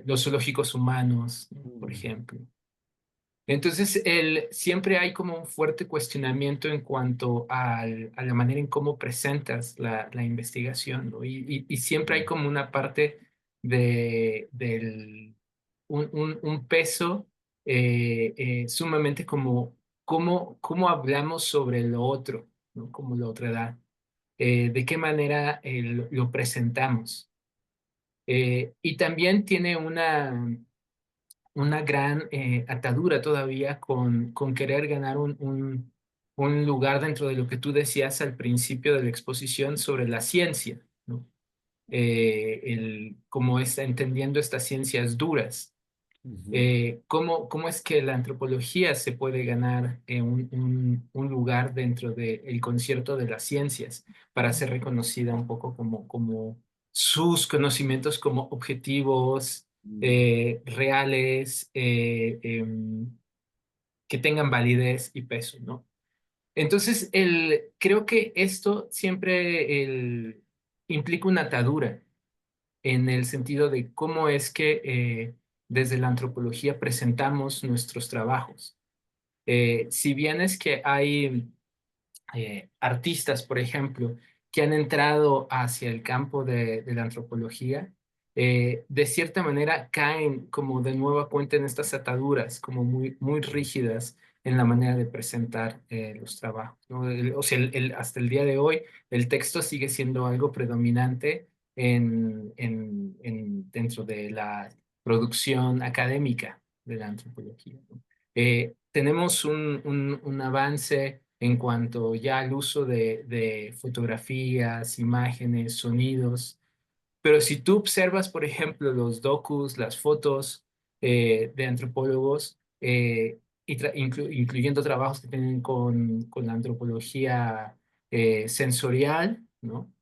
Los zoológicos humanos, ¿no? Por
mm,
ejemplo. Entonces, siempre hay como un fuerte cuestionamiento en cuanto a la manera en cómo presentas la investigación, ¿no? Y siempre hay
mm,
como una parte un peso sumamente como cómo hablamos sobre lo otro, ¿no? Como la otra edad. De qué manera lo presentamos. Y también tiene una gran atadura todavía con querer ganar un lugar dentro de lo que tú decías al principio de la exposición sobre la ciencia, ¿no? Cómo está entendiendo estas ciencias duras.
ujú,
¿Cómo es que la antropología se puede ganar un lugar dentro del concierto de las ciencias para ser reconocida un poco como sus conocimientos como objetivos,
mm,
reales, que tengan validez y peso, ¿no? Entonces, creo que esto siempre implica una atadura en el sentido de cómo es que desde la antropología presentamos nuestros trabajos. Si bien es que hay artistas, por ejemplo, que han entrado hacia el campo de la antropología, de cierta manera caen como de nueva cuenta en estas ataduras, como muy rígidas en la manera de presentar los trabajos, ¿no? O sea, hasta el día de hoy, el texto sigue siendo algo predominante dentro de la producción académica de la antropología, ¿no? Tenemos un avance en cuanto ya al uso de fotografías, imágenes, sonidos, pero si tú observas, por ejemplo, los docus, las fotos de antropólogos, incluyendo trabajos que tienen con la antropología sensorial, ¿no?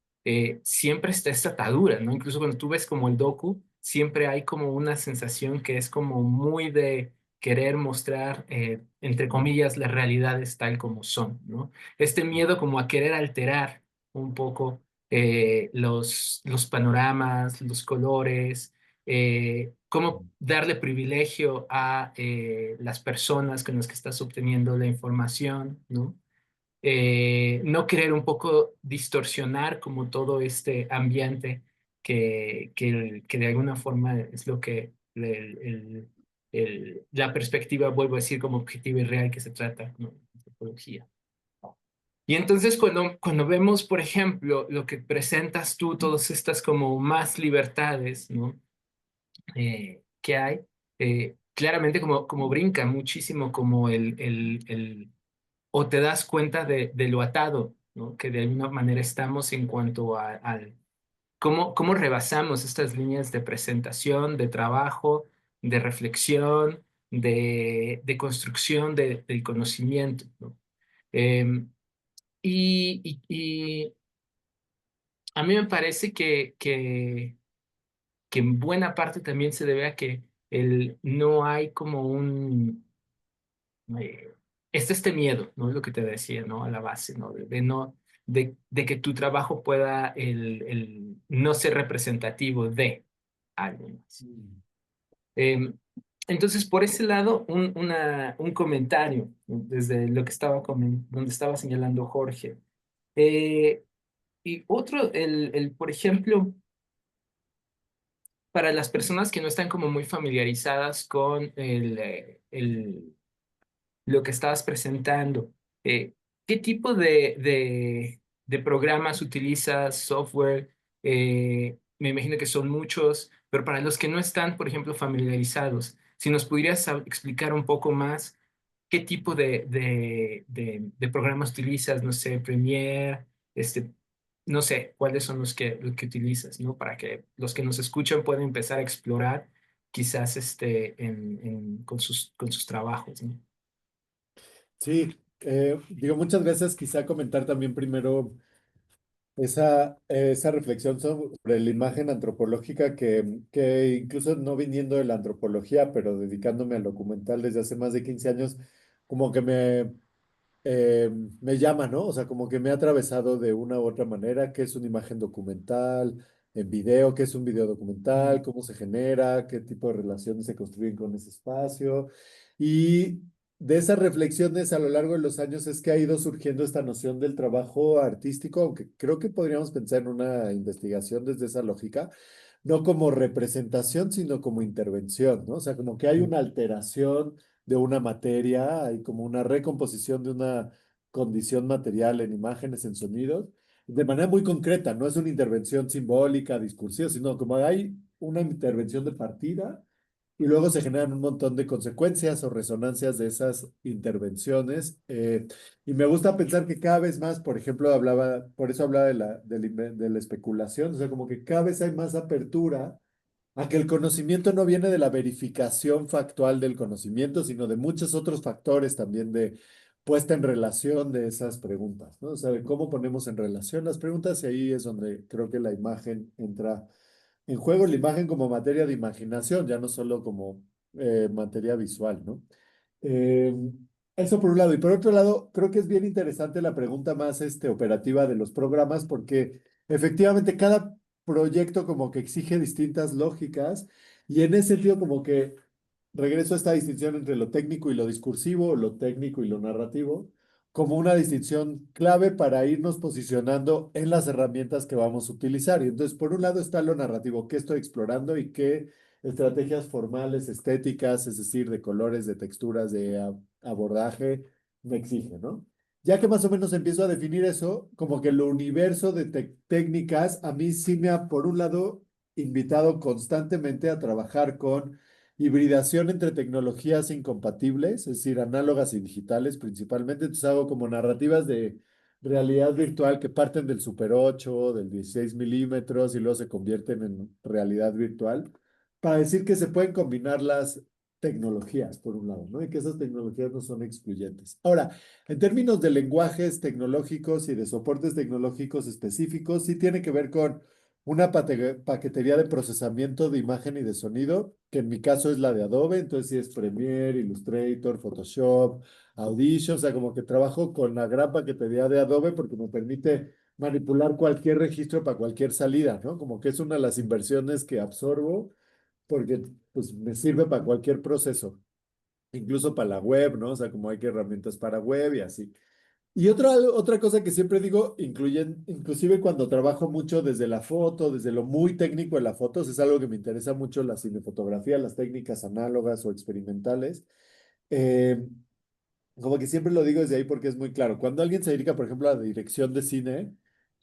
Siempre está esta atadura, ¿no? Incluso cuando tú ves como el docu, siempre hay como una sensación que es como muy de querer mostrar, entre comillas, las realidades tal como son, ¿no? Este miedo como a querer alterar un poco los panoramas, los colores, cómo darle privilegio a las personas con las que estás obteniendo la información, ¿no? No querer un poco distorsionar como todo este ambiente que de alguna forma es lo que la perspectiva, vuelvo a decir, como objetiva y real que se trata, ¿no? Antropología. Y entonces cuando vemos, por ejemplo, lo que presentas tú, todas estas como más libertades, ¿no? Que hay, claramente como brinca muchísimo como o te das cuenta de lo atado, ¿no? Que de alguna manera estamos en cuanto al cómo rebasamos estas líneas de presentación, de trabajo, de reflexión, de construcción del conocimiento, ¿no? Em, y a mí me parece que en buena parte también se debe a que no hay como eh, este miedo, ¿no? Lo que te decía, ¿no? A la base, ¿no? De que tu trabajo pueda no ser representativo de alguien más. Em, entonces, por ese lado, un comentario, ¿no? Desde lo que donde estaba señalando Jorge. Eh, y otro, por ejemplo, para las personas que no están como muy familiarizadas con lo que estabas presentando, ¿qué tipo de programas utilizas, software? Me imagino que son muchos, pero para los que no están, por ejemplo, familiarizados, si nos pudieras explicar un poco más qué tipo de programas utilizas, no sé, Premiere, no sé, cuáles son los que utilizas, ¿no? Para que los que nos escuchan puedan empezar a explorar quizás con sus trabajos, ¿no?
Sí, digo, muchas gracias. Quizá comentar también primero esa reflexión sobre la imagen antropológica que incluso no viniendo de la antropología, pero dedicándome al documental desde hace más de 15 años, como que eh, me llama, ¿no? O sea, como que me ha atravesado de una u otra manera, qué es una imagen documental, en video, qué es un video documental, cómo se genera, qué tipo de relaciones se construyen con ese espacio. Y de esas reflexiones a lo largo de los años es que ha ido surgiendo esta noción del trabajo artístico, aunque creo que podríamos pensar en una investigación desde esa lógica, no como representación, sino como intervención, ¿no? O sea, como que hay una alteración de una materia, hay como una recomposición de una condición material en imágenes, en sonidos, de manera muy concreta, no es una intervención simbólica, discursiva, sino como hay una intervención de partida y luego se generan un montón de consecuencias o resonancias de esas intervenciones. Y me gusta pensar que cada vez más, por ejemplo, por eso hablaba de la especulación, o sea, como que cada vez hay más apertura a que el conocimiento no viene de la verificación factual del conocimiento, sino de muchos otros factores también de puesta en relación de esas preguntas, ¿no? O sea, de cómo ponemos en relación las preguntas y ahí es donde creo que la imagen entra en juego, la imagen como materia de imaginación, ya no solo como materia visual, ¿no? Eh, Eso por un lado. Y por otro lado, creo que es bien interesante la pregunta más operativa de los programas, porque efectivamente cada proyecto como que exige distintas lógicas y en ese sentido como que regreso a esta distinción entre lo técnico y lo discursivo, o lo técnico y lo narrativo, como una distinción clave para irnos posicionando en las herramientas que vamos a utilizar. Y entonces, por un lado está lo narrativo, qué estoy explorando y qué estrategias formales, estéticas, es decir, de colores, de texturas, de abordaje, me exige, ¿no? Ya que más o menos empiezo a definir eso, como que el universo de técnicas a mí sí me ha, por un lado, invitado constantemente a trabajar con hibridación entre tecnologías incompatibles, es decir, análogas y digitales principalmente. Entonces hago como narrativas de realidad virtual que parten del Super 8, del 16 milímetros y luego se convierten en realidad virtual, para decir que se pueden combinar tecnologías, por un lado, ¿no? Y que esas tecnologías no son excluyentes. Ahora, en términos de lenguajes tecnológicos y de soportes tecnológicos específicos, sí tiene que ver con una paquetería de procesamiento de imagen y de sonido, que en mi caso es la de Adobe, entonces sí es Premiere, Illustrator, Photoshop, Audition, o sea, como que trabajo con la gran paquetería de Adobe porque me permite manipular cualquier registro para cualquier salida, ¿no? Como que es una de las inversiones que absorbo porque pues me sirve para cualquier proceso, incluso para la web, ¿no? O sea, como hay que herramientas para web y así. Y otra cosa que siempre digo, inclusive cuando trabajo mucho desde la foto, desde lo muy técnico de la foto, es algo que me interesa mucho la cinefotografía, las técnicas análogas o experimentales. eh, Como que siempre lo digo desde ahí porque es muy claro. Cuando alguien se dedica, por ejemplo, a la dirección de cine,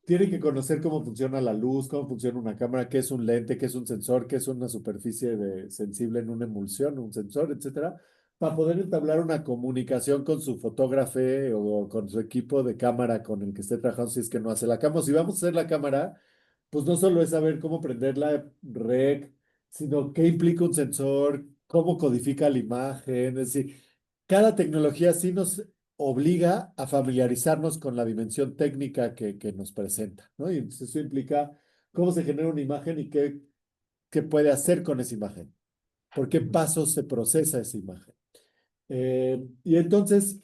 tiene que conocer cómo funciona la luz, cómo funciona una cámara, qué es un lente, qué es un sensor, qué es una superficie sensible en una emulsión, un sensor, etcétera, para poder entablar una comunicación con su fotógrafo o con su equipo de cámara con el que esté trabajando si es que no hace la cámara. Si vamos a hacer la cámara, pues no solo es saber cómo prender la rec, sino qué implica un sensor, cómo codifica la imagen, es decir, cada tecnología sí nos obliga a familiarizarnos con la dimensión técnica que nos presenta, ¿no? Y entonces eso implica cómo se genera una imagen y qué puede hacer con esa imagen, por qué pasos se procesa esa imagen. Y entonces,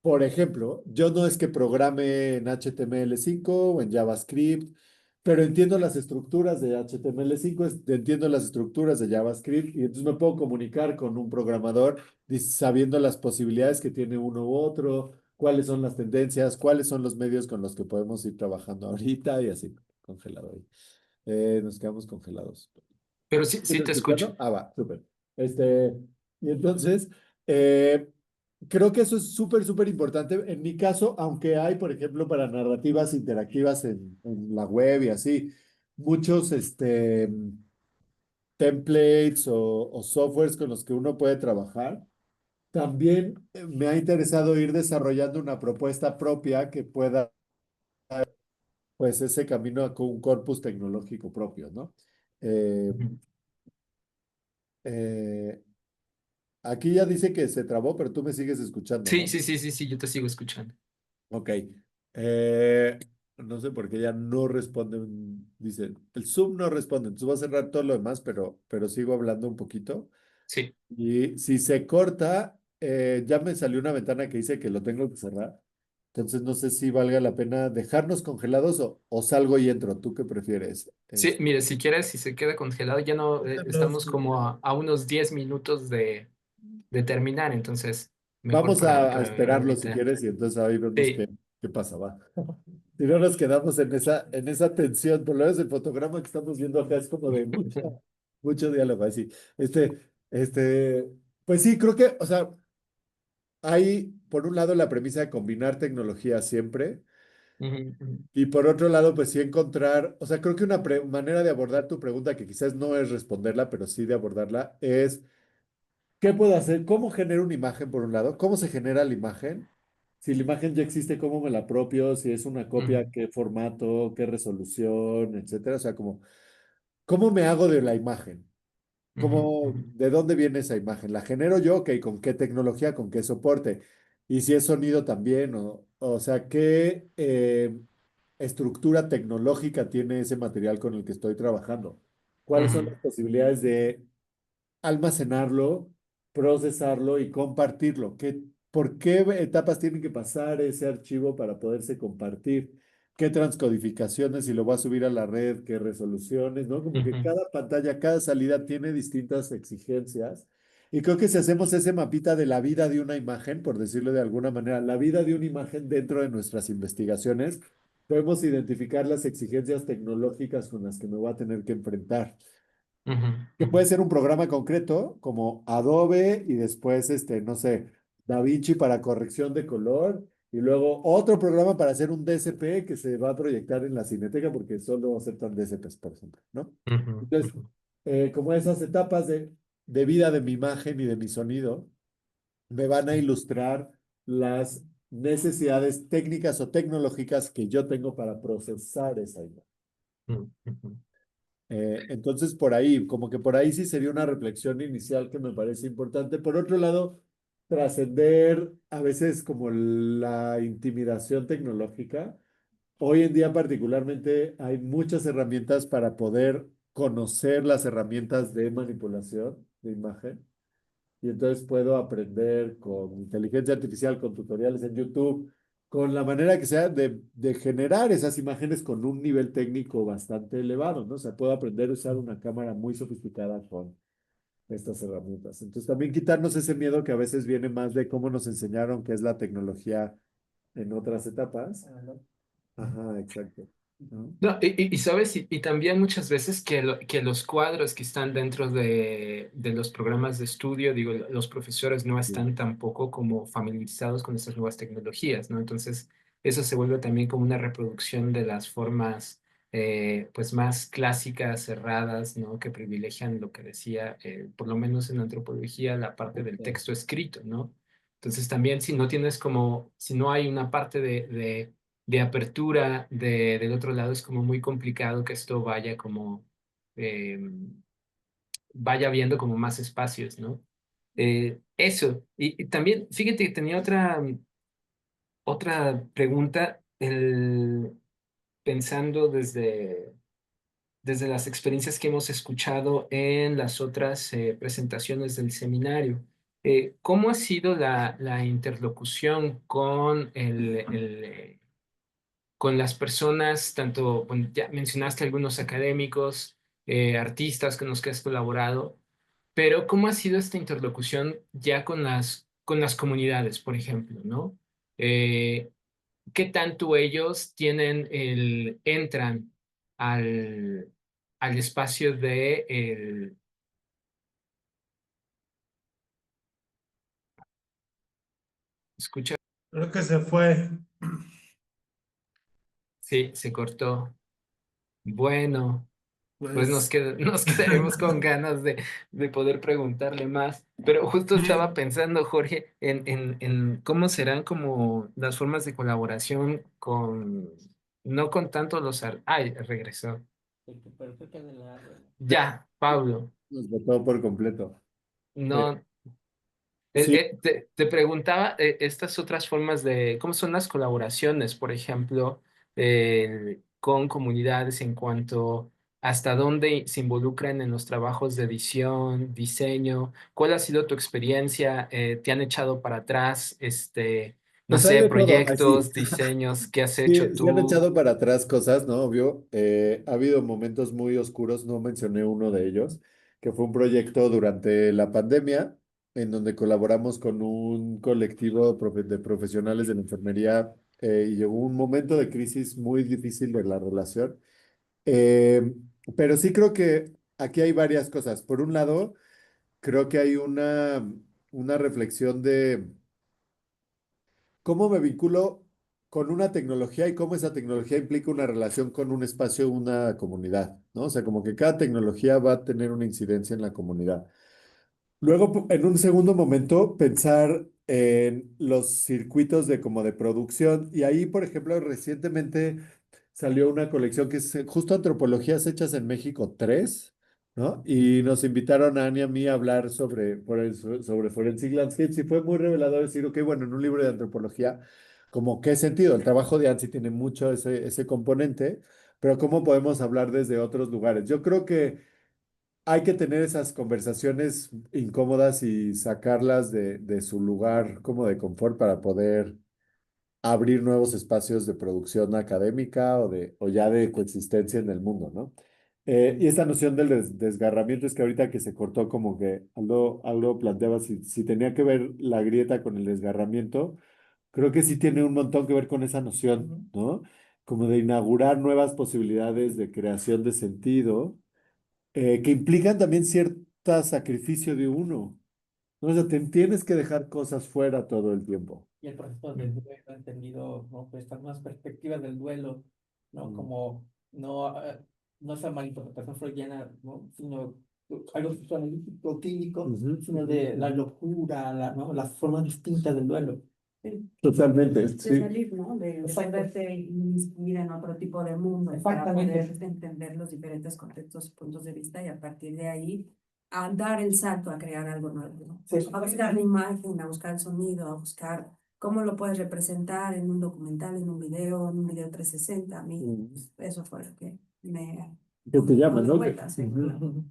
por ejemplo, yo no es que programe en HTML5 o en JavaScript, pero entiendo las estructuras de HTML5, entiendo las estructuras de JavaScript y entonces me puedo comunicar con un programador sabiendo las posibilidades que tiene uno u otro, cuáles son las tendencias, cuáles son los medios con los que podemos ir trabajando ahorita y así, congelado ahí. Nos quedamos congelados.
Pero sí,
¿Sí
sí
me
te escucho.
escuchando? Ah, va, súper. Y entonces, eh, creo que eso es súper importante. En mi caso, aunque hay, por ejemplo, para narrativas interactivas en la web y así, muchos templates o softwares con los que uno puede trabajar, también me ha interesado ir desarrollando una propuesta propia que pueda, pues, ese camino con un corpus tecnológico propio, ¿no? Eh,
Ujú.
eh, Aquí ya dice que se trabó, pero tú me sigues escuchando,
Sí,
¿no?
sí, sí, sí, sí, yo te sigo escuchando.
Ok. Eh, no sé por qué ya no responde. Dice, el Zoom no responde. Entonces voy a cerrar todo lo demás, pero sigo hablando un poquito.
Sí,
Y si se corta, ya me salió una ventana que dice que lo tengo que cerrar. Entonces no sé si valga la pena dejarnos congelados o salgo y entro. ¿Tú qué prefieres?
sí, mire, si quieres, si se queda congelado, ya no, estamos como a unos 10 minutos de terminar, entonces mejor
Vamos a
para
esperarlo si
ahorita.
quieres y entonces ahí vemos
Sí,
qué pasa, va. Si no nos quedamos en esa tensión, por lo menos el fotograma que estamos viendo acá es como de mucho diálogo, así. Pues sí, creo que, o sea, hay por un lado la premisa de combinar tecnología siempre
ujú, ujú,
y por otro lado, pues sí encontrar, o sea, creo que una manera de abordar tu pregunta, que quizás no es responderla, pero sí de abordarla, es ¿qué puedo hacer? ¿Cómo genero una imagen por un lado? ¿Cómo se genera la imagen? Si la imagen ya existe, ¿cómo me la apropio? Si es una copia,
ujú,
¿qué formato? ¿Qué resolución? Etcétera. O sea, como, ¿cómo me hago de la imagen?
ujú,
¿Cómo,
ujú,
de dónde viene esa imagen? ¿La genero yo? Ok, ¿con qué tecnología? ¿Con qué soporte? Y si es sonido también, o sea, ¿qué estructura tecnológica tiene ese material con el que estoy trabajando? ¿Cuáles son
ujú,
las posibilidades de almacenarlo, procesarlo y compartirlo? ¿Por qué etapas tienen que pasar ese archivo para poderse compartir? ¿Qué transcodificaciones? Si lo voy a subir a la red, ¿qué resoluciones? ¿No? Como que
ujú,
cada pantalla, cada salida tiene distintas exigencias. Y creo que si hacemos ese mapita de la vida de una imagen, por decirlo de alguna manera, la vida de una imagen dentro de nuestras investigaciones, podemos identificar las exigencias tecnológicas con las que me voy a tener que enfrentar,
ujú,
que
ujú,
puede ser un programa concreto como Adobe y después, no sé, DaVinci para corrección de color y luego otro programa para hacer un DSP que se va a proyectar en la Cineteca porque solo aceptan DSPs, por ejemplo, ¿no?
ujú,
Entonces,
ujú,
como esas etapas de vida de mi imagen y de mi sonido me van a ilustrar las necesidades técnicas o tecnológicas que yo tengo para procesar esa imagen.
ujú, ujú.
Entonces, por ahí, como que por ahí sí sería una reflexión inicial que me parece importante. Por otro lado, trascender a veces como la intimidación tecnológica. Hoy en día particularmente hay muchas herramientas para poder conocer las herramientas de manipulación de imagen. Y entonces puedo aprender con inteligencia artificial, con tutoriales en YouTube, con la manera que sea de generar esas imágenes con un nivel técnico bastante elevado, ¿no? O sea, puedo aprender a usar una cámara muy sofisticada con estas herramientas. Entonces también quitarnos ese miedo que a veces viene más de cómo nos enseñaron que es la tecnología en otras etapas. Ajá, exacto. ¿No?
No, y sabes, y también muchas veces que los cuadros que están dentro de los programas de estudio, digo, los profesores no
Sí.
están tampoco como familiarizados con estas nuevas tecnologías, ¿no? Entonces, eso se vuelve también como una reproducción de las formas, pues, más clásicas, cerradas, ¿no? Que privilegian lo que decía, por lo menos en antropología, la parte del texto escrito, ¿no? Entonces, también si no tienes como, si no hay una parte de apertura del otro lado, es como muy complicado que esto vaya como, eh, vaya viendo como más espacios, ¿no? Eso, y también, fíjate que tenía otra pregunta, pensando desde las experiencias que hemos escuchado en las otras presentaciones del seminario. ¿Cómo ha sido la interlocución con con las personas, tanto, bueno, ya mencionaste algunos académicos, artistas con los que has colaborado, pero ¿cómo ha sido esta interlocución ya con las comunidades, por ejemplo, ¿no? Eh, ¿Qué tanto ellos entran al, al espacio escucha?
Creo que se fue.
Sí, se cortó. Bueno. Pues
Pues,
nos quedaremos con ganas de poder preguntarle más. Pero justo estaba
sí,
pensando, Jorge, en cómo serán como las formas de colaboración no con tanto Ay, regresó. Ya, Pablo.
nos botó por completo. Eh,
No,
sí,
te preguntaba estas otras formas cómo son las colaboraciones, por ejemplo, con comunidades en cuanto hasta dónde se involucran en los trabajos de edición, diseño. ¿Cuál ha sido tu experiencia? ¿Te han echado para atrás, no
pues hay
sé,
de todo. Así,
proyectos, diseños que has hecho
sí, se han
tú?
echado para atrás cosas, ¿no? Obvio. Ha habido momentos muy oscuros, no mencioné uno de ellos, que fue un proyecto durante la pandemia, en donde colaboramos con un colectivo de profesionales de la enfermería, y llegó un momento de crisis muy difícil de la relación. Eh, pero sí creo que aquí hay varias cosas. Por un lado, creo que hay una reflexión de cómo me vinculo con una tecnología y cómo esa tecnología implica una relación con un espacio, una comunidad, ¿no? O sea, como que cada tecnología va a tener una incidencia en la comunidad. Luego, en un segundo momento, pensar en los circuitos de como de producción. Y ahí, por ejemplo, recientemente salió una colección que es justo Antropologías Hechas en México 3, ¿no? Y nos invitaron a Annie y a mí a hablar sobre Forensic Landscapes y fue muy revelador decir, ok, bueno, en un libro de antropología, como qué sentido, el trabajo de Ansi tiene mucho ese componente, pero cómo podemos hablar desde otros lugares. Yo creo que hay que tener esas conversaciones incómodas y sacarlas de su lugar como de confort para poder abrir nuevos espacios de producción académica o ya de coexistencia en el mundo, ¿no? Y esta noción del desgarramiento es que ahorita que se cortó como que Aldo planteaba si tenía que ver la grieta con el desgarramiento, creo que sí tiene un montón que ver con esa noción, ¿no? Como de inaugurar nuevas posibilidades de creación de sentido, que implican también cierto sacrificio de uno, ¿no? O sea, tienes que dejar cosas fuera todo el tiempo.
Y el proceso del duelo ha entendido, ¿no? Pues estas nuevas perspectivas del duelo, ¿no? Como no, no esa malinterpretación freudiana, ¿no? Sino algo psicoanalítico, clínico,
Ujú.
sino de la locura, ¿no? Las formas distintas del duelo.
Totalmente,
de
sí.
salir, ¿no? De
Exacto.
poderte inmiscuir en otro tipo de mundo para
Exactamente.
poder entender los diferentes contextos y puntos de vista y a partir de ahí a dar el salto a crear algo nuevo, ¿no?
Sí.
A buscar la imagen, a buscar el sonido, a buscar cómo lo puedes representar en un documental, en un video 360. A mí eso fue lo que me
Que te llama,
dio
¿no?
vueltas, ¿eh?
Ujú.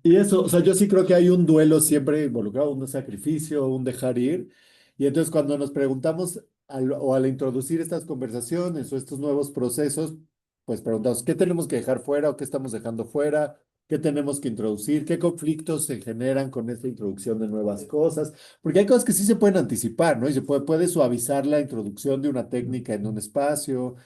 Y eso, o sea, yo sí creo que hay un duelo siempre involucrado, un sacrificio, un dejar ir. Y entonces cuando nos preguntamos o al introducir estas conversaciones o estos nuevos procesos, pues preguntamos, ¿qué tenemos que dejar fuera o qué estamos dejando fuera? ¿Qué tenemos que introducir? ¿Qué conflictos se generan con esta introducción de nuevas cosas? Porque hay cosas que sí se pueden anticipar, ¿no? Y puede suavizar la introducción de una técnica en un espacio.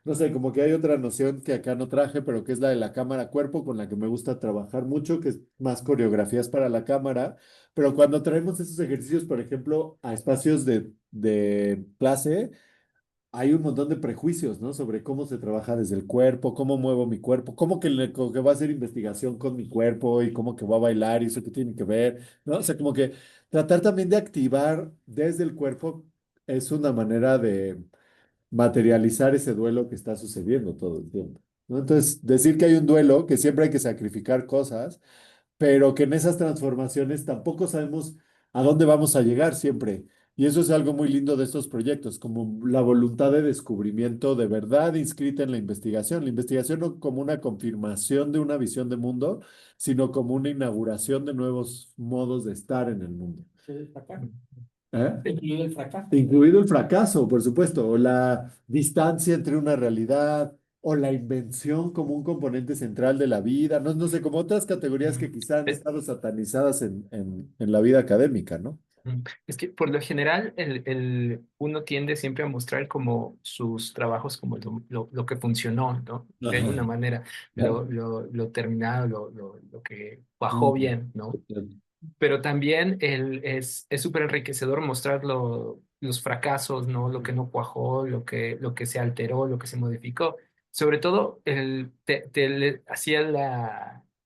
No sé, como que hay otra noción que acá no traje, pero que es la de la cámara cuerpo, con la que me gusta trabajar mucho, que es más coreografías para la cámara. Pero cuando traemos esos ejercicios, por ejemplo, a espacios de clase, hay un montón de prejuicios, ¿no? Sobre cómo se trabaja desde el cuerpo, cómo muevo mi cuerpo, cómo como que va a hacer investigación con mi cuerpo y cómo que va a bailar y eso qué tiene que ver, ¿no? O sea, como que tratar también de activar desde el cuerpo es una manera de materializar ese duelo que está sucediendo todo el tiempo, ¿no? Entonces, decir que hay un duelo, que siempre hay que sacrificar cosas, pero que en esas transformaciones tampoco sabemos a dónde vamos a llegar siempre. Y eso es algo muy lindo de estos proyectos, como la voluntad de descubrimiento de verdad inscrita en la investigación no como una confirmación de una visión de mundo, sino como una inauguración de nuevos modos de estar en el mundo.
Sí, acá.
¿Eh?
Incluido el fracaso.
Incluido el fracaso, por supuesto, o la distancia entre una realidad, o la invención como un componente central de la vida, no, no sé, como otras categorías que quizá han
Es,
estado satanizadas en la vida académica, ¿no?
es que por lo general uno tiende siempre a mostrar como sus trabajos como lo que funcionó, ¿no? De alguna
Ajá,
manera,
claro.
lo terminado, lo que cuajó
Mm,
bien, ¿no?
total.
Pero también es súper enriquecedor mostrar los fracasos, ¿no? Lo que no cuajó, lo que se alteró, lo que se modificó. Sobre todo, hacía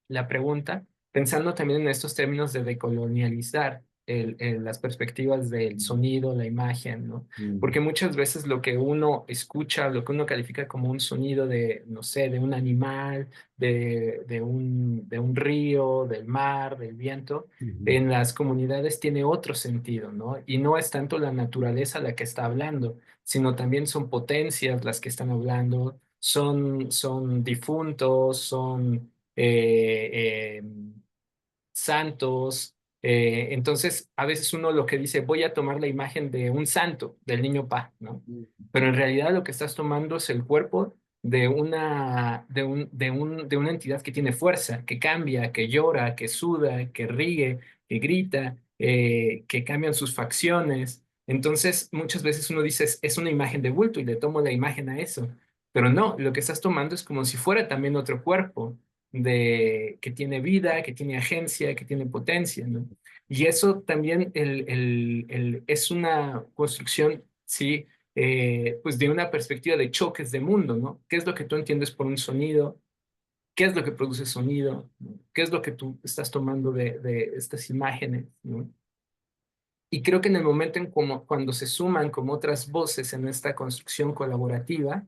la pregunta pensando también en estos términos de decolonializar las perspectivas del sonido, la imagen, ¿no?
Mm,
Porque muchas veces lo que uno escucha, lo que uno califica como un sonido de, no sé, de un animal, de un río, del mar, del viento,
ujú.
en las comunidades tiene otro sentido, ¿no? Y no es tanto la naturaleza la que está hablando, sino también son potencias las que están hablando, son difuntos, son santos. Entonces, a veces uno lo que dice, voy a tomar la imagen de un santo, del niño Pa, ¿no? Pero en realidad lo que estás tomando es el cuerpo de una entidad que tiene fuerza, que cambia, que llora, que suda, que ríe, que grita, que cambian sus facciones. Entonces, muchas veces uno dice, es una imagen de bulto y le tomo la imagen a eso. Pero no, lo que estás tomando es como si fuera también otro cuerpo que tiene vida, que tiene agencia, que tiene potencia, ¿no? Y eso también es una construcción, sí, pues de una perspectiva de choques de mundo, ¿no? ¿Qué es lo que tú entiendes por un sonido? ¿Qué es lo que produce sonido? ¿No? ¿Qué es lo que tú estás tomando de estas imágenes? ¿No? Y creo que en el momento en como cuando se suman como otras voces en esta construcción colaborativa,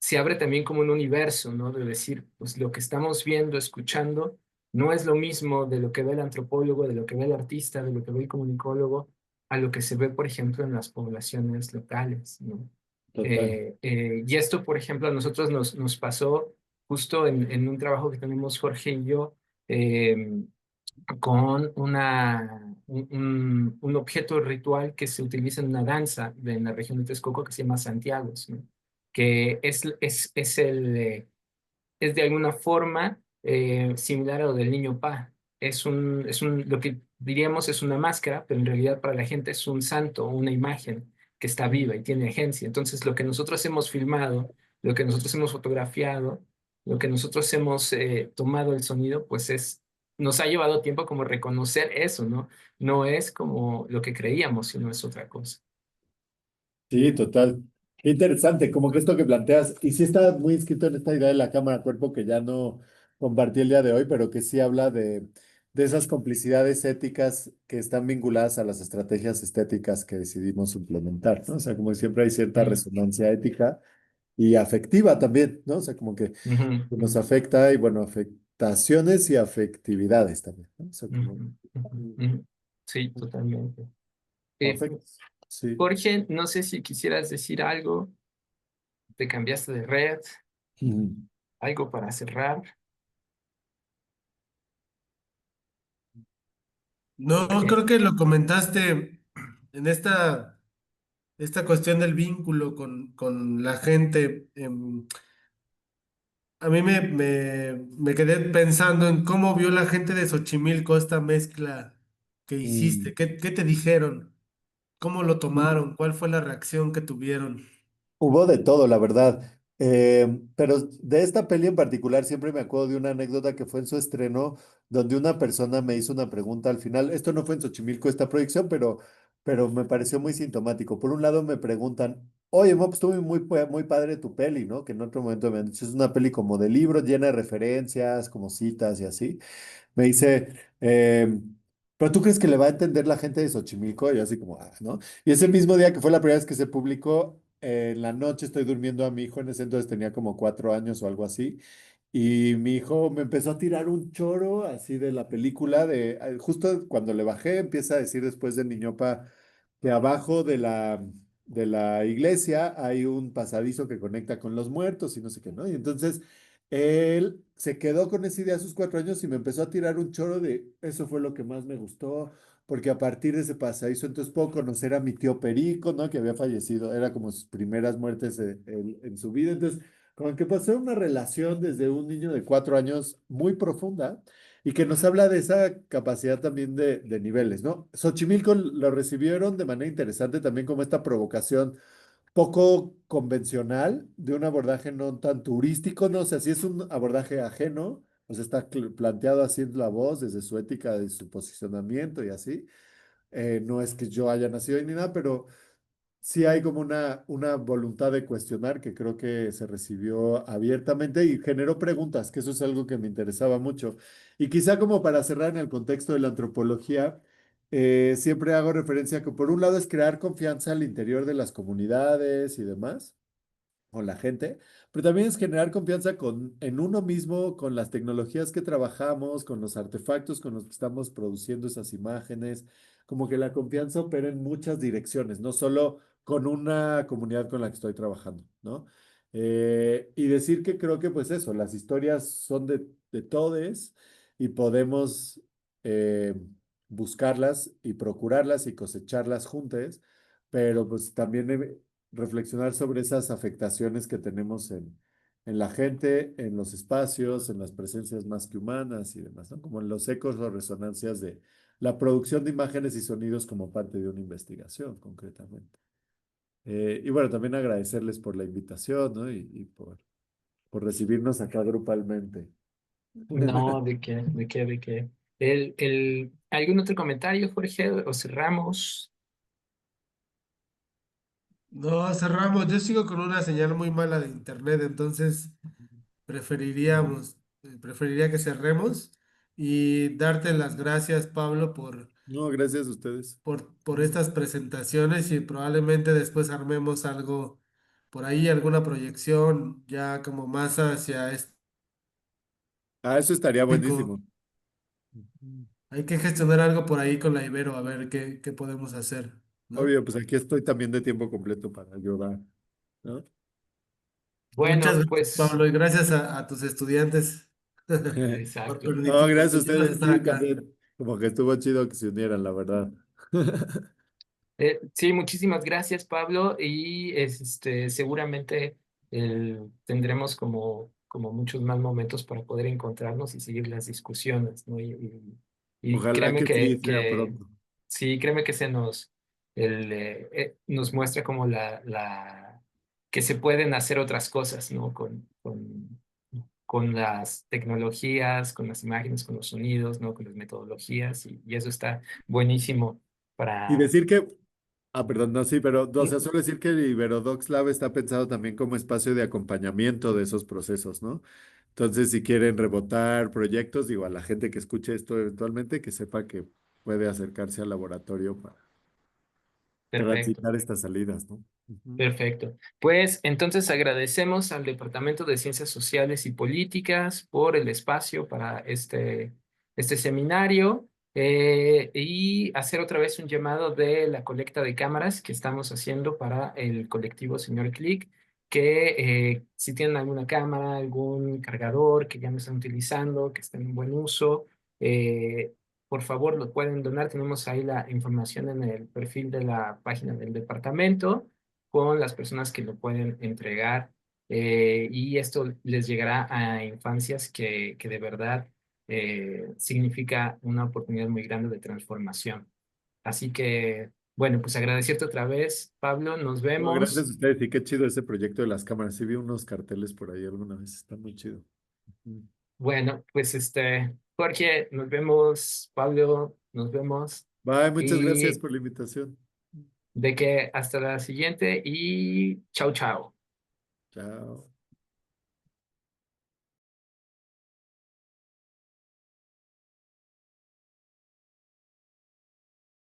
se abre también como un universo, ¿no? De decir, pues lo que estamos viendo, escuchando, no es lo mismo de lo que ve el antropólogo, de lo que ve el artista, de lo que ve el comunicólogo, a lo que se ve, por ejemplo, en las poblaciones locales, ¿no?
Total.
Y esto, por ejemplo, a nosotros nos pasó justo en un trabajo que tenemos Jorge y yo, eh, con un objeto ritual que se utiliza en una danza en la región de Texcoco que se llama Santiago, ¿no? Que es de alguna forma similar a lo del niño Pa. Lo que diríamos es una máscara, pero en realidad para la gente es un santo, una imagen que está viva y tiene agencia. Entonces, lo que nosotros hemos filmado, lo que nosotros hemos fotografiado, lo que nosotros hemos tomado el sonido, pues nos ha llevado tiempo como reconocer eso, ¿no? No es como lo que creíamos, sino es otra cosa.
Sí, total. Qué interesante, como que esto que planteas, y sí está muy inscrito en esta idea de la cámara cuerpo que ya no compartí el día de hoy, pero que sí habla de esas complicidades éticas que están vinculadas a las estrategias estéticas que decidimos implementar, ¿no? O sea, como que siempre hay cierta
Sí.
resonancia ética y afectiva también, ¿no? O sea, como que
Ujú,
nos afecta y bueno, afectaciones y afectividades también, ¿no? O sea, como
ujú, ujú, ujú. Sí, totalmente. Eh,
afectos. Sí.
Jorge, no sé si quisieras decir algo, te cambiaste de red,
Ujú.
algo para cerrar.
No,
Jorge.
creo que lo comentaste en esta cuestión del vínculo con la gente. A mí me quedé pensando en cómo vio la gente de Xochimilco esta mezcla que hiciste. ¿Qué te dijeron? ¿Cómo lo
Mm.
tomaron? ¿Cuál fue la reacción que tuvieron?
Hubo de todo, la verdad. Pero de esta peli en particular siempre me acuerdo de una anécdota que fue en su estreno, donde una persona me hizo una pregunta al final. Esto no fue en Xochimilco, esta proyección, pero me pareció muy sintomático. Por un lado me preguntan, oye, Mo, pues estuvo muy padre tu peli, ¿no? Que en otro momento me han dicho, es una peli como de libro, llena de referencias, como citas y así. Me dice, ¿pero tú crees que le va a entender la gente de Xochimilco? Y yo así como, ¿no? Y ese mismo día que fue la primera vez que se publicó, en la noche estoy durmiendo a mi hijo, en ese entonces tenía como 4 años o algo así, y mi hijo me empezó a tirar un choro así de la película, justo cuando le bajé, empieza a decir después de Niñopa que abajo de la iglesia hay un pasadizo que conecta con los muertos y no sé qué, ¿no? Y entonces él se quedó con esa idea a sus 4 años y me empezó a tirar un choro de eso fue lo que más me gustó, porque a partir de ese pasadizo entonces puedo conocer a mi tío Perico, ¿no? Que había fallecido, era como sus primeras muertes en su vida. Entonces, como que pasó una relación desde un niño de 4 años muy profunda y que nos habla de esa capacidad también de niveles, ¿no? Xochimilco lo recibieron de manera interesante también como esta provocación poco convencional, de un abordaje no tan turístico, no, o sea, sí es un abordaje ajeno, o sea, está planteado así en la voz, desde su ética, de su posicionamiento y así. No es que yo haya nacido ahí ni nada, pero sí hay como una voluntad de cuestionar que creo que se recibió abiertamente y generó preguntas, que eso es algo que me interesaba mucho. Y quizá como para cerrar en el contexto de la antropología, siempre hago referencia a que por un lado es crear confianza al interior de las comunidades y demás con la gente, pero también es generar confianza en uno mismo, con las tecnologías que trabajamos, con los artefactos con los que estamos produciendo esas imágenes, como que la confianza opera en muchas direcciones, no solo con una comunidad con la que estoy trabajando, ¿no? Y decir que creo que pues eso, las historias son de todes y podemos eh, buscarlas y procurarlas y cosecharlas juntas, pero pues también reflexionar sobre esas afectaciones que tenemos en la gente, en los espacios, en las presencias más que humanas y demás, ¿no? Como en los ecos o resonancias de la producción de imágenes y sonidos como parte de una investigación, concretamente. Y bueno, también agradecerles por la invitación, ¿no? Y por recibirnos acá grupalmente.
No, ¿de qué? ¿De qué? ¿De qué? ¿Algún otro comentario, Jorge? ¿O cerramos?
No, cerramos. Yo sigo con una señal muy mala de internet, entonces preferiría que cerremos y darte las gracias, Pablo,
No, gracias a ustedes.
por estas presentaciones y probablemente después armemos algo por ahí, alguna proyección ya como más hacia este.
Eso estaría buenísimo.
Hay que gestionar algo por ahí con la Ibero, a ver qué podemos hacer, ¿no?
Obvio, pues aquí estoy también de tiempo completo para ayudar, ¿no?
Muchas
Bueno,
gracias,
pues,
Pablo, y gracias a tus estudiantes por
exacto.
No, gracias a
permitirnos
ustedes,
estar
sí,
acá.
también. Como que estuvo chido que se unieran, la verdad.
Sí, muchísimas gracias, Pablo, y seguramente tendremos como muchos más momentos para poder encontrarnos y seguir las discusiones, ¿no? Y
Ojalá
créeme
que sí sea
que
pronto.
sí, créeme que nos muestra como que se pueden hacer otras cosas, ¿no? Con las tecnologías, con las imágenes, con los sonidos, ¿no? Con las metodologías, y eso está buenísimo
Y
para...
decir que, perdón, no, sí, pero, o sea, solo decir que el Iberodocs Lab está pensado también como espacio de acompañamiento de esos procesos, ¿no? Entonces, si quieren rebotar proyectos, digo, a la gente que escuche esto eventualmente, que sepa que puede acercarse al laboratorio para
Perfecto.
transitar estas salidas, ¿no? Ujú.
Perfecto. Pues entonces agradecemos al Departamento de Ciencias Sociales y Políticas por el espacio para este seminario y hacer otra vez un llamado de la colecta de cámaras que estamos haciendo para el colectivo Señor Click, que si tienen alguna cámara, algún cargador que ya no están utilizando, que estén en buen uso, eh, por favor lo pueden donar. Tenemos ahí la información en el perfil de la página del departamento con las personas que lo pueden entregar y esto les llegará a infancias que de verdad significa una oportunidad muy grande de transformación. Así que, bueno, pues agradecerte otra vez, Pablo, nos
No, gracias
vemos.
a ustedes y qué chido ese proyecto de las cámaras. Sí vi unos carteles por ahí alguna vez, está muy chido. Ujú.
Bueno, pues Jorge, nos vemos, Pablo, nos vemos
Bye, muchas gracias
y
por la invitación.
de que hasta la siguiente y chao, chao.
Chao.